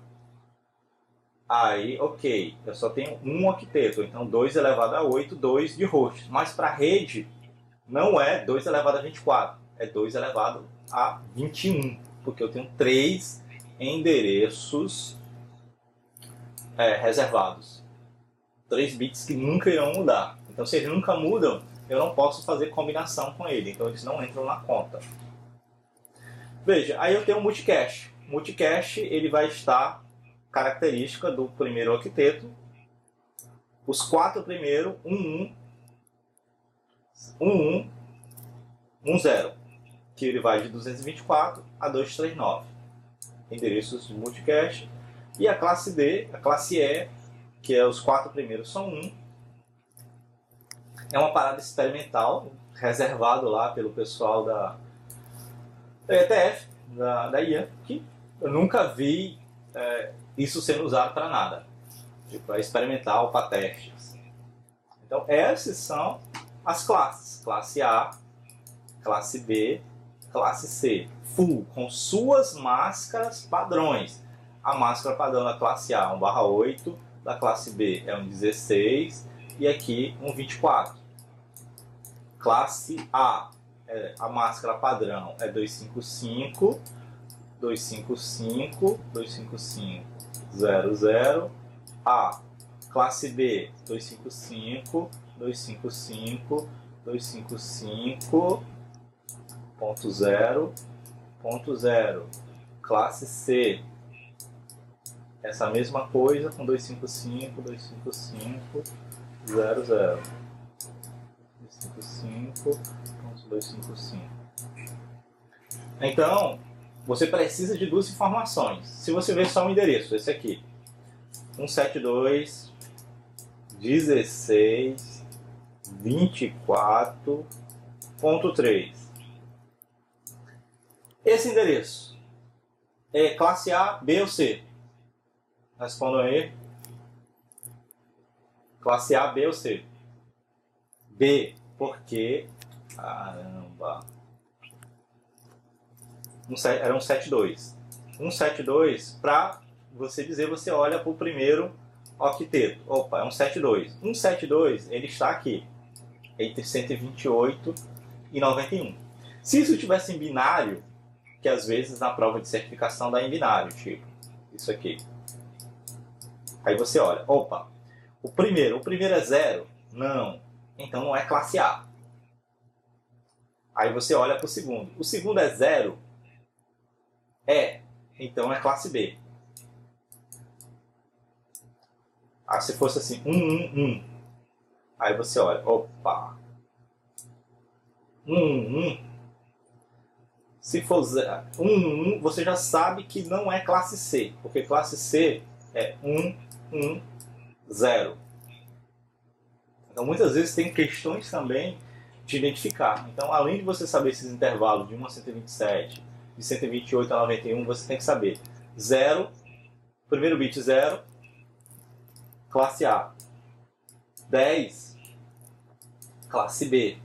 Aí, ok, eu só tenho um octeto, então 2 elevado a 8, 2 de host. Mas para a rede, não é 2 elevado a 24, é 2 elevado a 21, porque eu tenho 3 endereços reservados. 3 bits que nunca irão mudar. Então, se eles nunca mudam, eu não posso fazer combinação com ele, então eles não entram na conta. Veja, aí eu tenho um multicache. O multicache ele vai estar característica do primeiro octeto, os 4 primeiros, 1, 1, 1, 0, que ele vai de 224 a 239, endereços de multicache. E a classe D, a classe E, que é os 4 primeiros são 1, é uma parada experimental, reservado lá pelo pessoal da ETF, da IA, que eu nunca vi isso sendo usado para nada, tipo, é experimental para testes. Então, essas são as classes: classe A, classe B, classe C, full, com suas máscaras padrões. A máscara padrão da classe A é 1/8, da classe B é 1/16 e aqui 1/24. Classe A, a máscara padrão é 255, 255, 255, 00. A, classe B, 255, 255, 255, ponto 0, ponto 0. Classe C, essa mesma coisa com 255, 255, 00. 255, ponto 255. Então, você precisa de duas informações. Se você ver só um endereço, esse aqui, 172.16.24.3. Esse endereço é classe A, B ou C? Respondam aí. Classe A, B ou C? B, porque... Caramba... Era 172. 172, para você dizer, você olha para o primeiro octeto. Opa, é 172. 172, ele está aqui, entre 128 e 91. Se isso tivesse em binário, que às vezes na prova de certificação dá em binário, tipo isso aqui. Aí você olha, opa, o primeiro é 0? Não, então não é classe A. Aí você olha para o segundo. O segundo é 0? Então é classe B. Aí se fosse assim, 1. Aí você olha, opa, 1. Se for 1, você já sabe que não é classe C, porque classe C é 0. Então muitas vezes tem questões também de identificar. Então, além de você saber esses intervalos de 1 a 127, de 128 a 91, você tem que saber 0, primeiro bit 0, classe A. 10, classe B.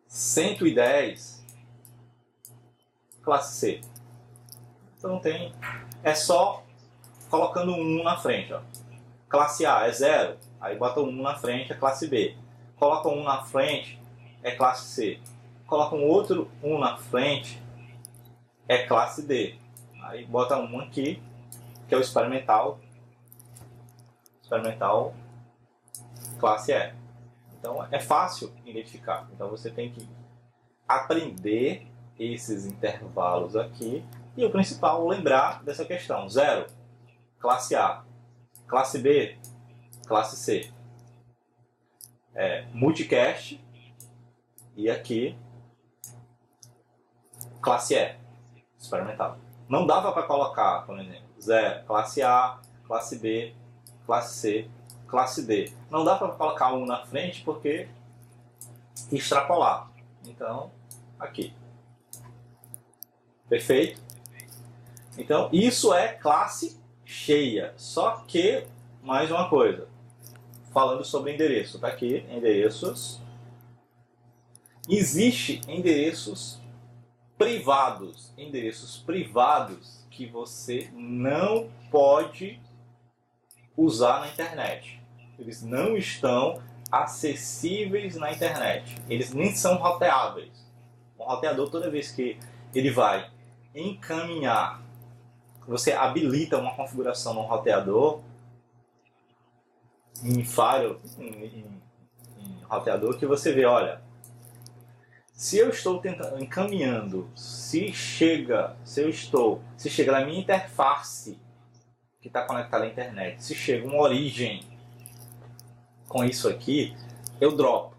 110, classe C. Então tem, é só colocando 1 na frente. Ó. Classe A é 0, aí bota 1 na frente, é classe B. Coloca 1 na frente, é classe C. Coloca um outro 1 na frente, é classe D. Aí bota 1 aqui, que é o experimental. Experimental classe E. Então é fácil identificar. Então você tem que aprender esses intervalos aqui. E o principal, lembrar dessa questão. 0, classe A. Classe B, classe C. Multicast. E aqui, classe E. Experimental. Não dava para colocar, por exemplo, 0, classe A, classe B, classe C, classe D. Não dá para colocar 1 na frente porque extrapolar. Então, aqui. Perfeito? Então, isso é classe cheia. Só que, mais uma coisa. Falando sobre endereço. Tá aqui, endereços. Existem endereços privados que você não pode usar na internet. Eles não estão acessíveis na internet. Eles nem são roteáveis. O roteador, toda vez que ele vai encaminhar, você habilita uma configuração no roteador, em roteador, que você vê, olha, se eu estou encaminhando, se chega na minha interface que está conectada à internet, se chega uma origem com isso aqui, eu dropo.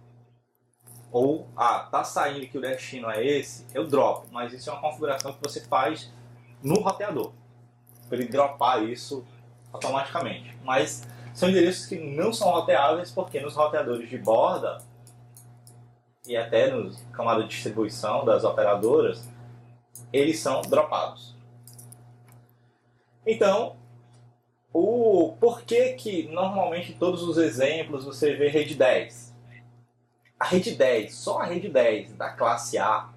Ou, tá saindo que o destino é esse, eu dropo. Mas isso é uma configuração que você faz no roteador, para ele dropar isso automaticamente. Mas são endereços que não são roteáveis, porque nos roteadores de borda e até nos camadas de distribuição das operadoras, eles são dropados. Então, por que normalmente todos os exemplos você vê rede 10? A rede 10, só a rede 10 da classe A,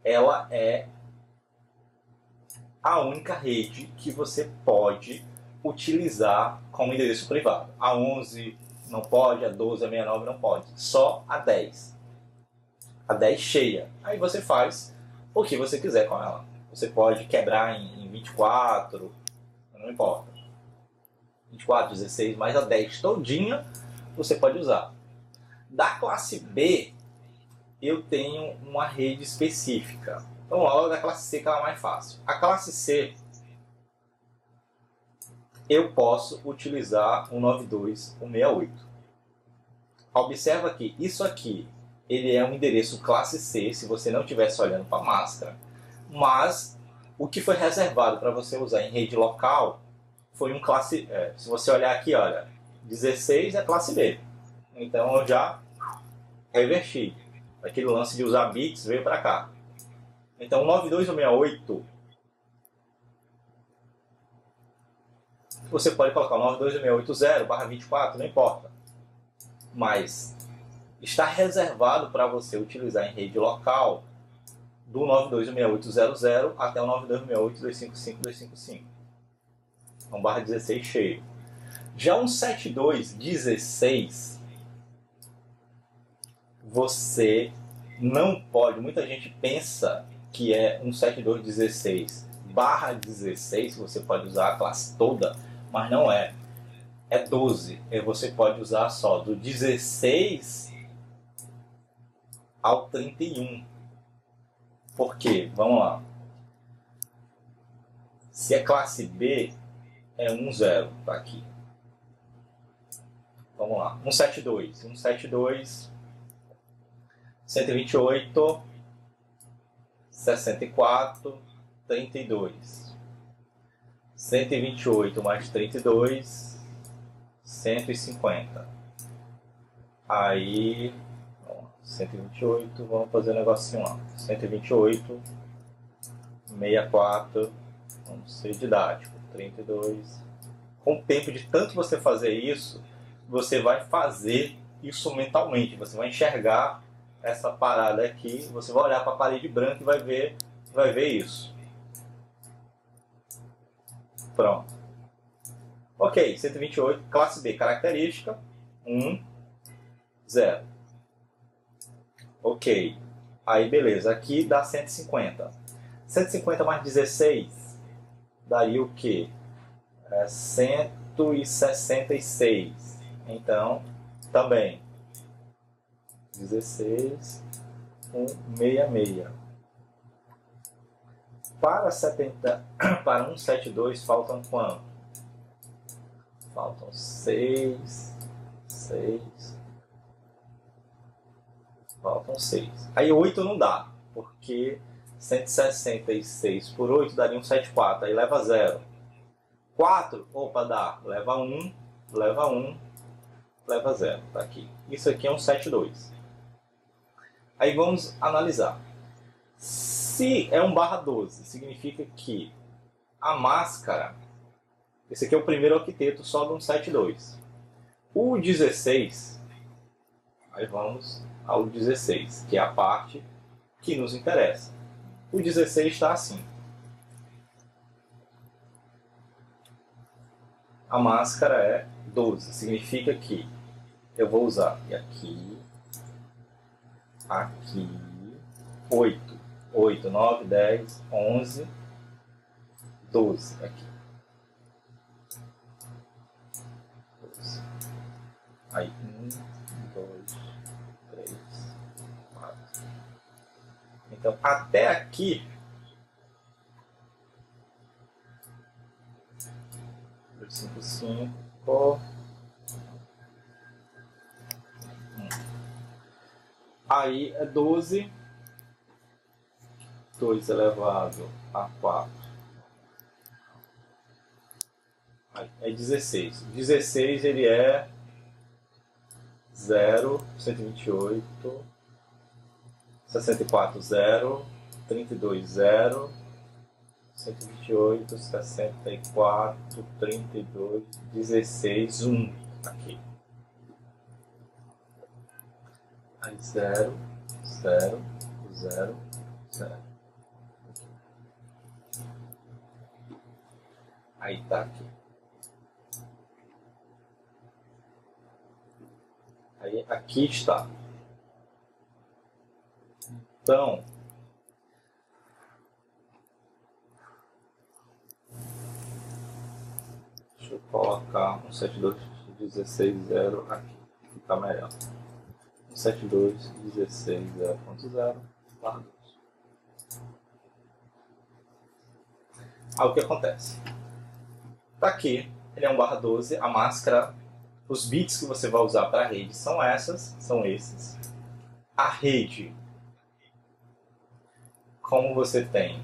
ela é a única rede que você pode utilizar como endereço privado. A 11 não pode, a 12, a 69 não pode. Só a 10. A 10 cheia. Aí você faz o que você quiser com ela. Você pode quebrar em 24, não importa. 24, 16, mas a 10 todinha você pode usar. Da classe B, eu tenho uma rede específica. Vamos lá, logo da classe C, que ela é mais fácil. A classe C, eu posso utilizar o 92.168. Observa que isso aqui, ele é um endereço classe C, se você não estivesse olhando para a máscara, mas o que foi reservado para você usar em rede local foi um classe... se você olhar aqui, olha, 16 é classe B. Então eu já reverti. Aquele lance de usar bits veio para cá. Então, 92.168, você pode colocar 92.168.0/24, não importa. Mas está reservado para você utilizar em rede local do 92.168.00 até o 92.168.255.255. Então, /16 cheio. Já um 72.16, você não pode, muita gente pensa que é um 72.16/16, você pode usar a classe toda, mas não é. É 12, e você pode usar só do 16 ao 31. Por quê? Vamos lá. Se é classe B, é 10, tá aqui. Vamos lá. 172, 128, 64, 32. 128 mais 32, 150. Aí, 128, vamos fazer um negocinho lá. 128, 64, vamos ser didático, 32. Com o tempo de tanto você fazer isso, você vai fazer isso mentalmente. Você vai enxergar essa parada aqui, você vai olhar para a parede branca e vai ver isso. Pronto. Ok, 128, classe B, característica, 1, 0. Ok, aí beleza, aqui dá 150. 150 mais 16 daria o quê? 166. Então, também 16, 166. Para 172 faltam quanto? Faltam 6. Faltam 6. Aí 8 não dá, porque 166 por 8 daria um 74, aí leva 0. 4, opa, dá, leva 1, leva 0, tá aqui. Isso aqui é um 72. Aí vamos analisar. Se é um /12, significa que a máscara, esse aqui é o primeiro octeto só de um 72. O 16, Aí vamos ao 16, que é a parte que nos interessa. O 16 está assim. A máscara é 12, significa que eu vou usar aqui, 8, 8, 9, 10, 11, 12 aqui. 12. Aí 1, 2, 3, 4. Então até aqui 5, 5. Aí é 12. 2 elevado a 4. Aí é 16. 16 ele é 0, 128, 64, 0, 32, 0, 128, 64, 32, 16, 1 aqui. Aí 0, 0, 0, 0. Aí tá aqui. Aí aqui está. Então, deixa eu colocar 172.16.0 aqui, fica melhor. 172.16.0.0 barra 2. Aí o que acontece? Tá aqui, ele é um barra 12, a máscara, os bits que você vai usar para a rede são esses. A rede, como você tem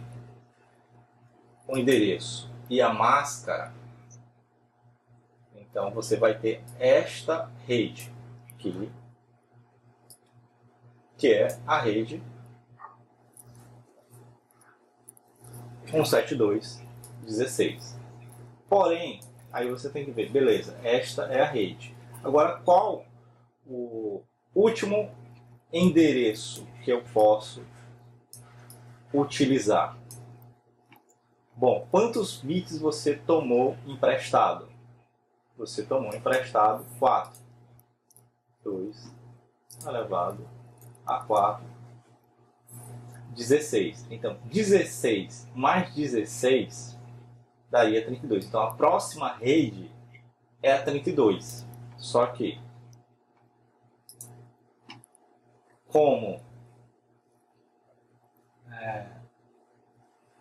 o endereço e a máscara, então você vai ter esta rede aqui, que é a rede 172.16. Porém, aí você tem que ver, beleza, esta é a rede. Agora, qual o último endereço que eu posso utilizar? Bom, quantos bits você tomou emprestado? Você tomou emprestado 4. 2 elevado a 4. 16. Então, 16 mais 16 daria 32. Então, a próxima rede é a 32. Só que, como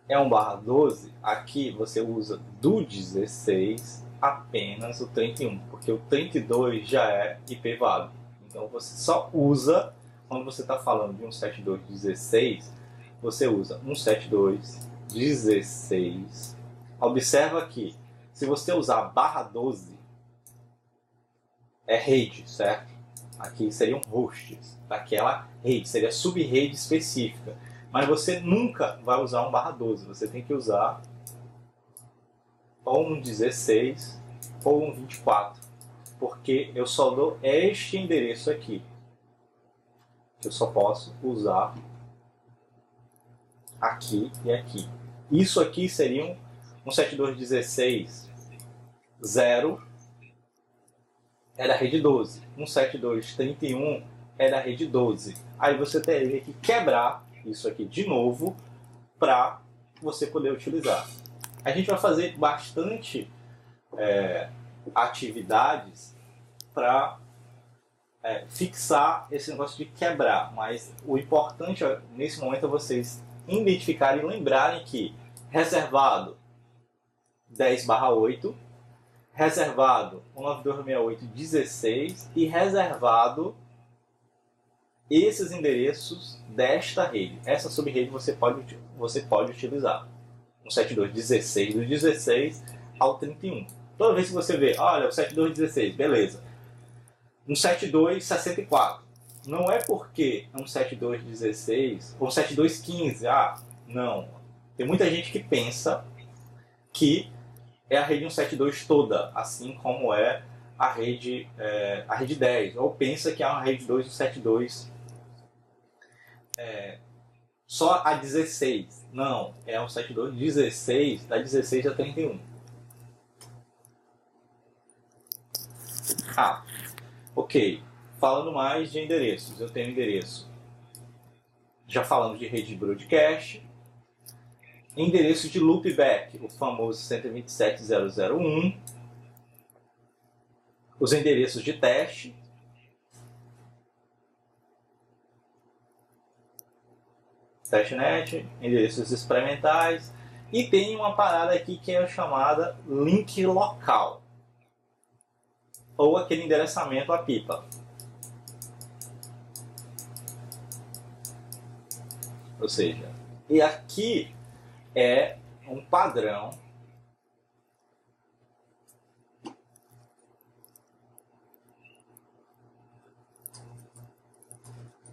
é um barra 12, aqui você usa do 16 apenas o 31, porque o 32 já é IPv4. Então, você só usa, quando você está falando de 172.16, você usa 172.16. Observa que, se você usar barra 12, é rede, certo? Aqui seriam hosts daquela rede, seria sub-rede específica. Mas você nunca vai usar um barra 12, você tem que usar ou um 16 ou um 24, porque eu só dou este endereço aqui, que eu só posso usar aqui e aqui. Isso aqui seria um 172.16.0 é da rede 12, 172.31 é da rede 12. Aí você teria que quebrar isso aqui de novo para você poder utilizar. A gente vai fazer bastante atividades para fixar esse negócio de quebrar, mas o importante nesse momento é vocês identificarem e lembrarem que reservado 10/8, reservado 192.168.16 e reservado esses endereços desta rede. Essa subrede você pode utilizar. 172.16 do 16 ao 31. Toda vez que você vê, olha, o 72.16, beleza. 172.64. Não é porque é um 72.16 ou 72.15. Não. Tem muita gente que pensa que é a rede 172 toda, assim como é a rede 10, ou pensa que é uma rede 272, só a 16. Não, é um 72 16, da 16 a 31. Ah, ok. Falando mais de endereços, eu tenho endereço. Já falamos de rede broadcast. Endereço de loopback, o famoso 127.0.0.1. Os endereços de teste. Testnet, endereços experimentais. E tem uma parada aqui que é chamada link local. Ou aquele endereçamento a pipa. Ou seja, e aqui é um padrão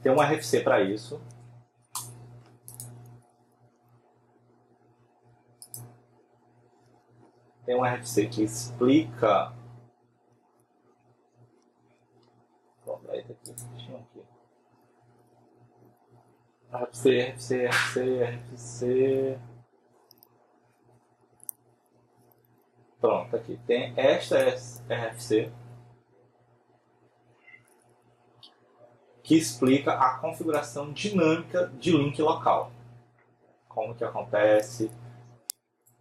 tem um RFC para isso. Tem um RFC que explica. RFC. Pronto, aqui tem esta RFC que explica a configuração dinâmica de link local. Como que acontece.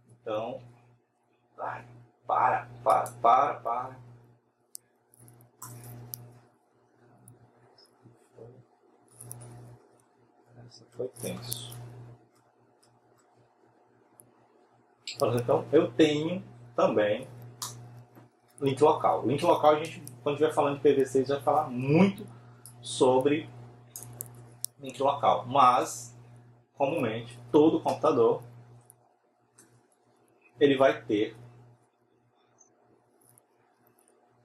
Então, para. Essa foi tenso. Então, eu tenho também link local. Link local, a gente, quando estiver falando de PVC, vai falar muito sobre link local. Mas, comumente, todo computador ele vai ter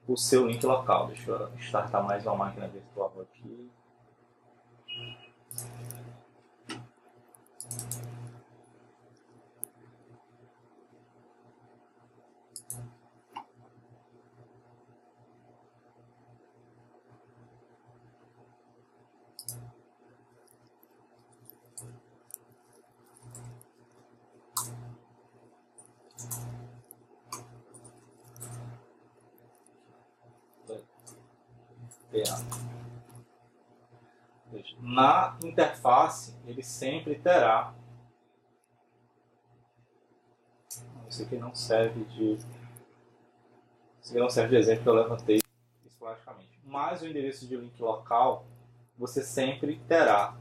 o seu link local. Deixa eu startar mais uma máquina virtual aqui. Na interface, ele sempre terá. Isso aqui não serve de. Isso aqui não serve de exemplo que eu levantei especificamente. Mas o endereço de link local, você sempre terá.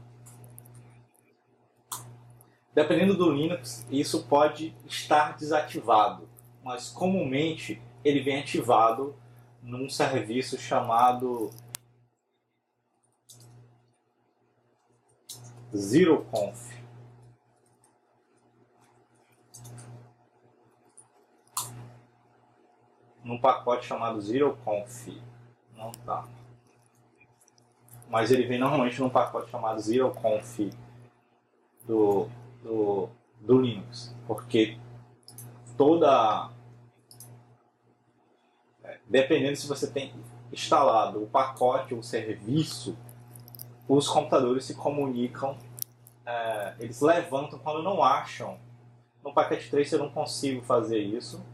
Dependendo do Linux, isso pode estar desativado, mas comumente ele vem ativado num serviço chamado ZeroConf. Num pacote chamado ZeroConf. Não tá. Mas ele vem normalmente num pacote chamado ZeroConf do Linux. Porque dependendo se você tem instalado o pacote ou o serviço, os computadores se comunicam, eles levantam quando não acham. No paquete 3 eu não consigo fazer isso.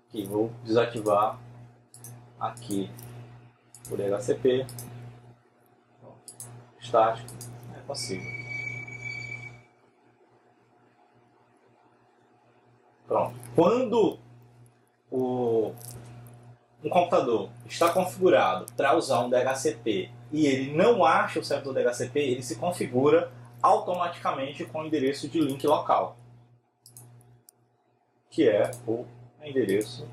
Aqui, vou desativar aqui o DHCP. Estático, consigo. Pronto. Quando um computador está configurado para usar um DHCP e ele não acha o servidor DHCP, ele se configura automaticamente com o endereço de link local, que é o endereço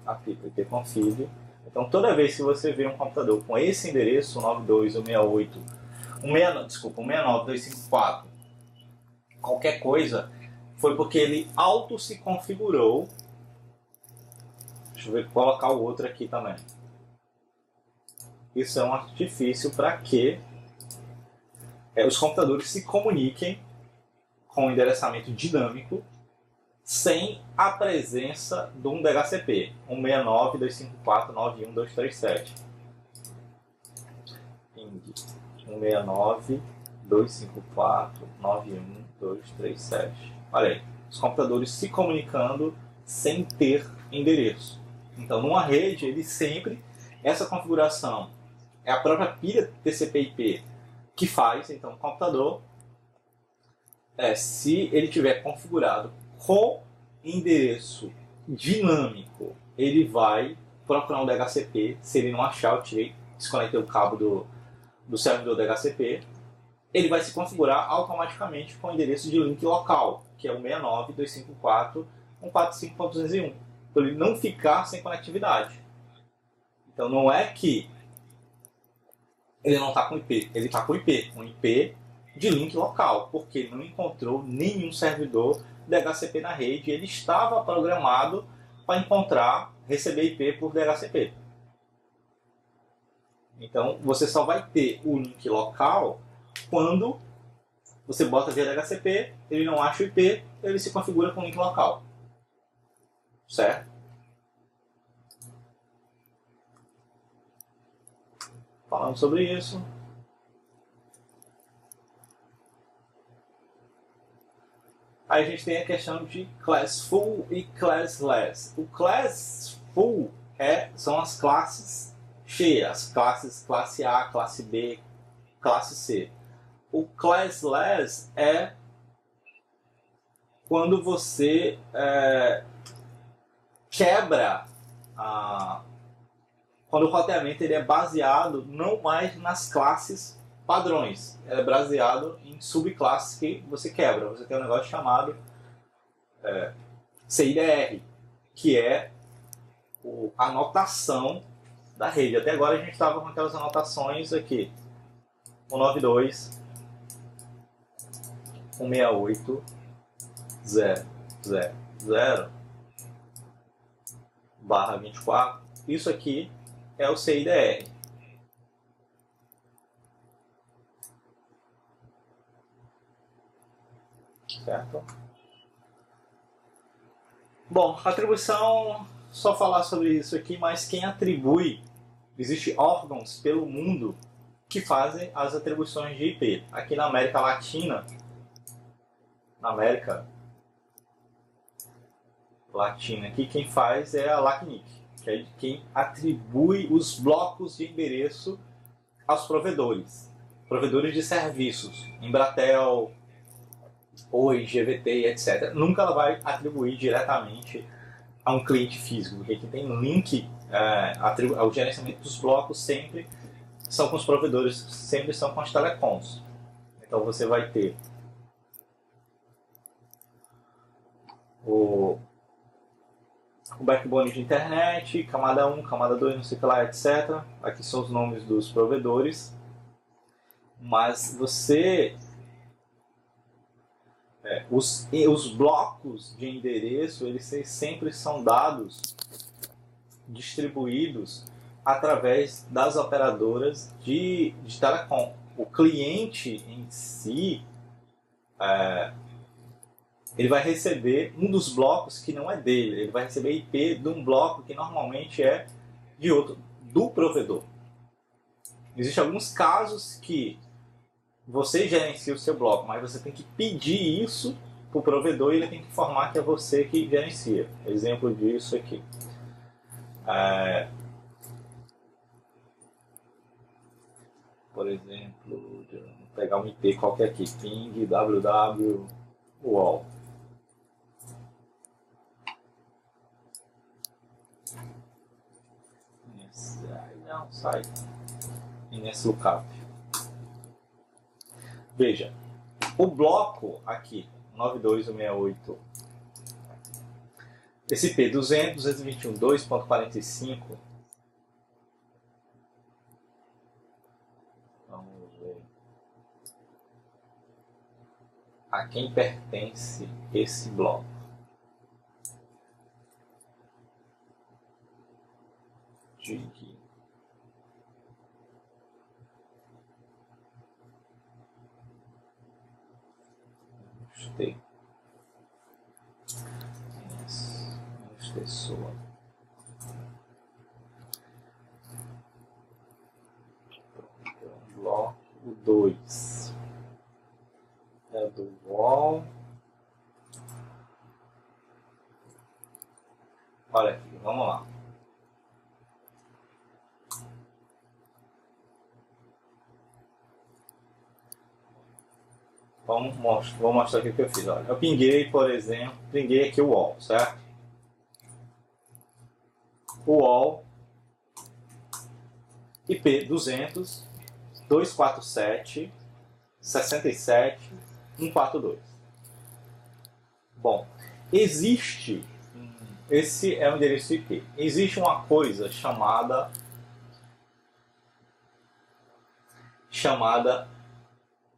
app-config. Então, toda vez que você vê um computador com esse endereço, 192.254, qualquer coisa, foi porque ele auto se configurou. Deixa eu ver, colocar o outro aqui também. Isso é um artifício para que os computadores se comuniquem com o endereçamento dinâmico sem a presença de um DHCP, 169.254.91.237. Ping 169.254.91.237. Olha aí, os computadores se comunicando sem ter endereço. Então, numa rede, ele sempre, essa configuração é a própria pilha TCP/IP que faz. Então, o computador, se ele tiver configurado com endereço dinâmico, ele vai procurar um DHCP. Se ele não achar, eu desconectei o cabo do servidor DHCP, ele vai se configurar automaticamente com o endereço de link local, que é o 69.254.145.201, para ele não ficar sem conectividade. Então não é que ele não está com IP, ele está com IP, um IP de link local, porque ele não encontrou nenhum servidor DHCP na rede, ele estava programado para receber IP por DHCP. Então você só vai ter o link local quando você bota via DHCP, ele não acha o IP, ele se configura com o link local. Certo? Falando sobre isso. Aí a gente tem a questão de class full e classless. O class full são as classes cheias, classe A, classe B, classe C. O classless é quando você quebra quando o roteamento ele é baseado não mais nas classes padrões, é baseado em subclasses que você quebra. Você tem um negócio chamado CIDR, que é a anotação da rede. Até agora a gente estava com aquelas anotações aqui: 192, 168, 000, barra 24. Isso aqui é o CIDR. Certo? Bom, atribuição, só falar sobre isso aqui, mas quem atribui, existem órgãos pelo mundo que fazem as atribuições de IP. Aqui na América Latina, aqui quem faz é a LACNIC, que é quem atribui os blocos de endereço aos provedores de serviços, Embratel, Oi, GVT, etc. Nunca ela vai atribuir diretamente a um cliente físico, porque quem tem link, o gerenciamento dos blocos sempre são com os provedores, sempre são com as telecoms. Então você vai ter o backbone de internet, camada 1, camada 2, não sei o que lá, etc. Aqui são os nomes dos provedores. Mas os blocos de endereço, eles sempre são dados distribuídos através das operadoras de telecom. O cliente em si, ele vai receber um dos blocos que não é dele, ele vai receber IP de um bloco que normalmente é de outro, do provedor. Existem alguns casos que você gerencia o seu bloco, mas você tem que pedir isso para o provedor e ele tem que informar que é você que gerencia. Exemplo disso aqui. Por exemplo, vou pegar um IP qualquer aqui, ping www wall. Não, sai. E nesse lookup. Veja, o bloco aqui, 92.168, esse IP 200.221.2.45, vamos ver a quem pertence esse bloco. Dig. pessoa. Bloco 2 é do wall. Olha aqui, vamos lá. Vou mostrar aqui o que eu fiz. Olha, eu pinguei, por exemplo, pinguei aqui o wall, certo? O wall IP 200 247 67 142. Bom, esse é o endereço IP. Existe uma coisa chamada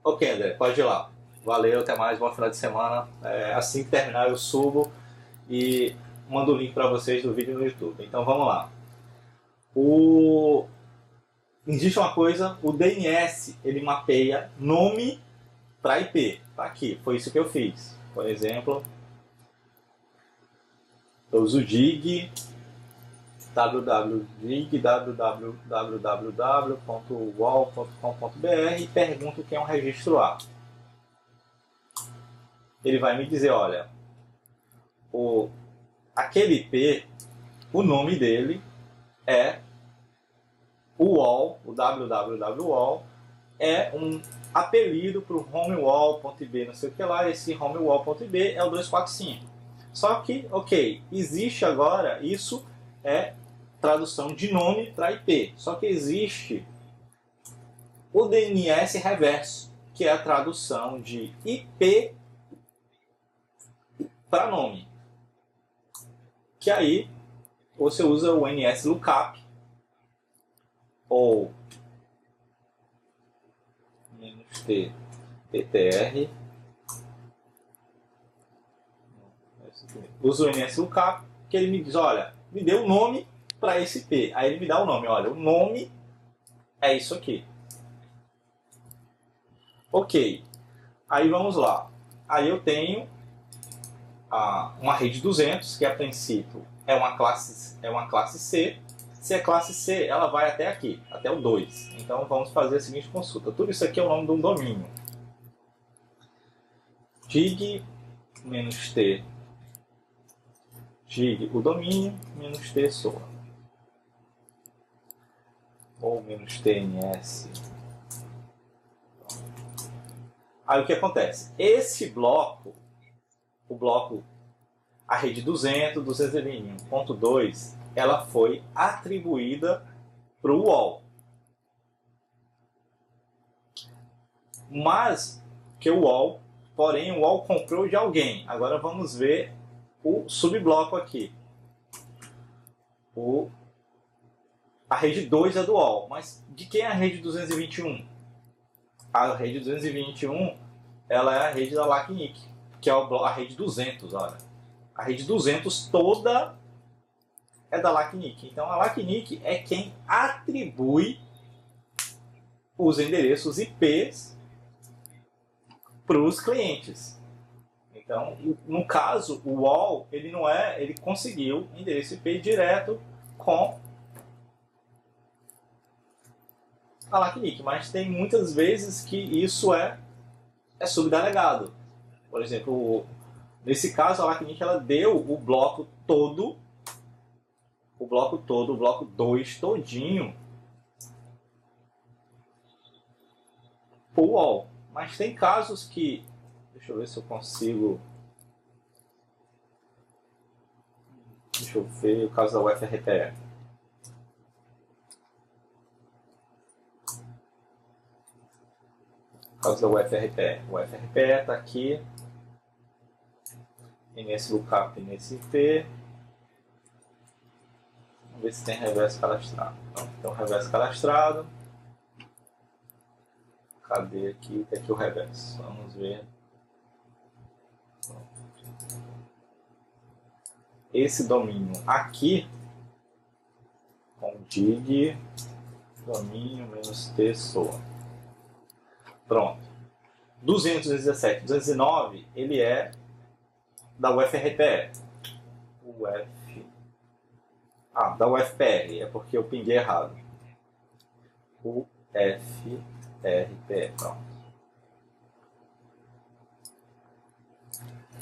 ok, André, pode ir lá. Valeu, até mais, bom final de semana. Assim que terminar eu subo e mando o link para vocês do vídeo no YouTube. Então vamos lá. Existe uma coisa, o DNS ele mapeia nome para IP. Tá aqui, foi isso que eu fiz. Por exemplo, eu uso o dig www.wall.com.br e pergunto o que é um registro A. Ele vai me dizer, olha, aquele IP, o nome dele é o wall, o www.wall, é um apelido para o homewall.b, não sei o que lá, esse homewall.b é o 245. Só que, ok, existe agora, isso é tradução de nome para IP, só que existe o DNS reverso, que é a tradução de IP para nome. Que aí você usa o NSLOOKUP ou -t-ptr, usa o NSLOOKUP, que ele me diz, olha, me dê um nome para esse IP. Aí ele me dá o nome, olha, o nome é isso aqui. Ok, aí vamos lá. Aí eu tenho uma rede 200, que a princípio é uma classe C. Se é classe C, ela vai até aqui, até o 2. Então vamos fazer a seguinte consulta. Tudo isso aqui é o nome de um domínio. dig -t, dig o domínio, -t soa. Ou -tns. Aí o que acontece? Esse bloco, a rede 200, 221.2, ela foi atribuída para o wall. Mas que o wall, porém o wall comprou de alguém. Agora vamos ver o subbloco aqui. A rede 2 é do wall, mas de quem é a rede 221? A rede 221, ela é a rede da LACNIC, que é a rede 200, olha. A rede 200 toda é da LACNIC. Então a LACNIC é quem atribui os endereços IPs para os clientes. Então, no caso, o wall, ele conseguiu endereço IP direto com a LACNIC, mas tem muitas vezes que isso é subdelegado. Por exemplo, nesse caso, a LACNIC ela deu o bloco 2 todinho para o wall. Mas tem casos que, deixa eu ver se eu consigo, deixa eu ver o caso da UFRPE. O caso da UFRPE. O UFRPE está aqui, NSLOOKUP, NSIP. Vamos ver se tem reverso cadastrado. Então, tem um reverso cadastrado. Cadê aqui? Tem aqui o reverso. Vamos ver. Esse domínio aqui, com dig domínio -t soa. Pronto. 217, 209, ele é da UFRPE. UFRPE. Ah, da UFPR, é porque eu pinguei errado. UFRPE, pronto.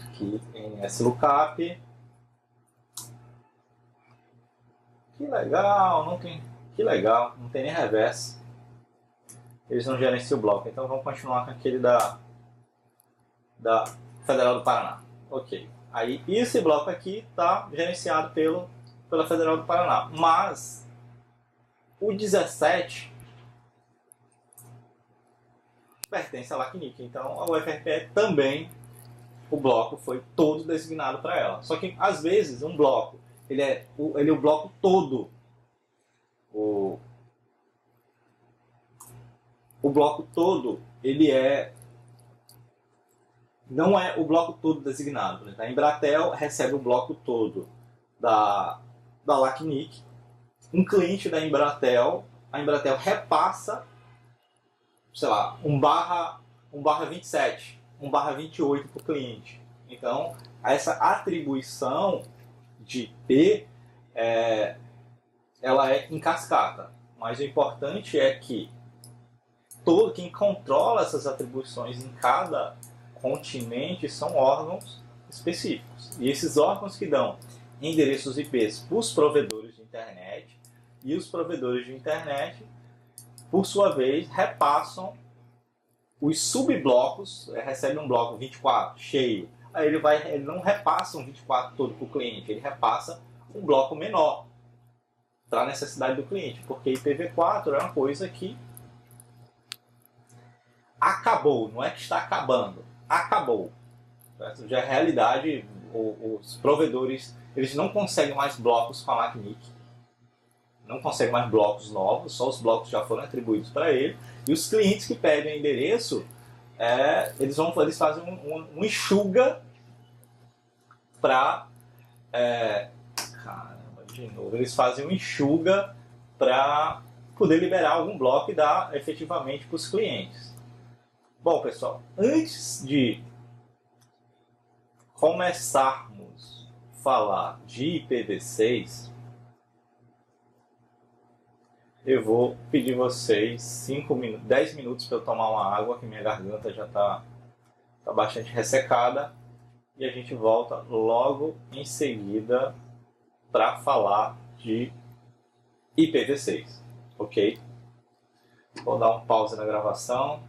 Aqui em SLOOKUP. Que legal, não tem. Que legal, não tem nem reverso. Eles não gerenciam o bloco, então vamos continuar com aquele da Federal do Paraná. Ok. Aí esse bloco aqui está gerenciado pela Federal do Paraná. Mas o 17 pertence à LACNIC. Então a UFRPE também, o bloco foi todo designado para ela. Só que às vezes um bloco, ele é o bloco todo. O bloco todo, ele não é o bloco todo designado. A Embratel recebe o bloco todo da LACNIC. Um cliente da Embratel, a Embratel repassa, sei lá, 1/27, 1/28 para o cliente. Então, essa atribuição de IP, ela é em cascata. Mas o importante é que quem controla essas atribuições em cada continente são órgãos específicos. E esses órgãos que dão endereços IPs para os provedores de internet, e os provedores de internet, por sua vez, repassam os subblocos, recebe um bloco 24 cheio, aí ele não repassa um 24 todo para o cliente, ele repassa um bloco menor para a necessidade do cliente, porque IPv4 é uma coisa que acabou, não é que está acabando, acabou. Já é realidade, os provedores eles não conseguem mais blocos com a LACNIC, não conseguem mais blocos novos, só os blocos já foram atribuídos para ele, e os clientes que pedem endereço, eles fazem um enxuga para... caramba, de novo, eles fazem um enxuga para poder liberar algum bloco e dar efetivamente para os clientes. Bom, pessoal, antes de começarmos a falar de IPv6, eu vou pedir vocês 10 minutos para eu tomar uma água, que minha garganta já está bastante ressecada, e a gente volta logo em seguida para falar de IPv6, ok? Vou dar um pause na gravação.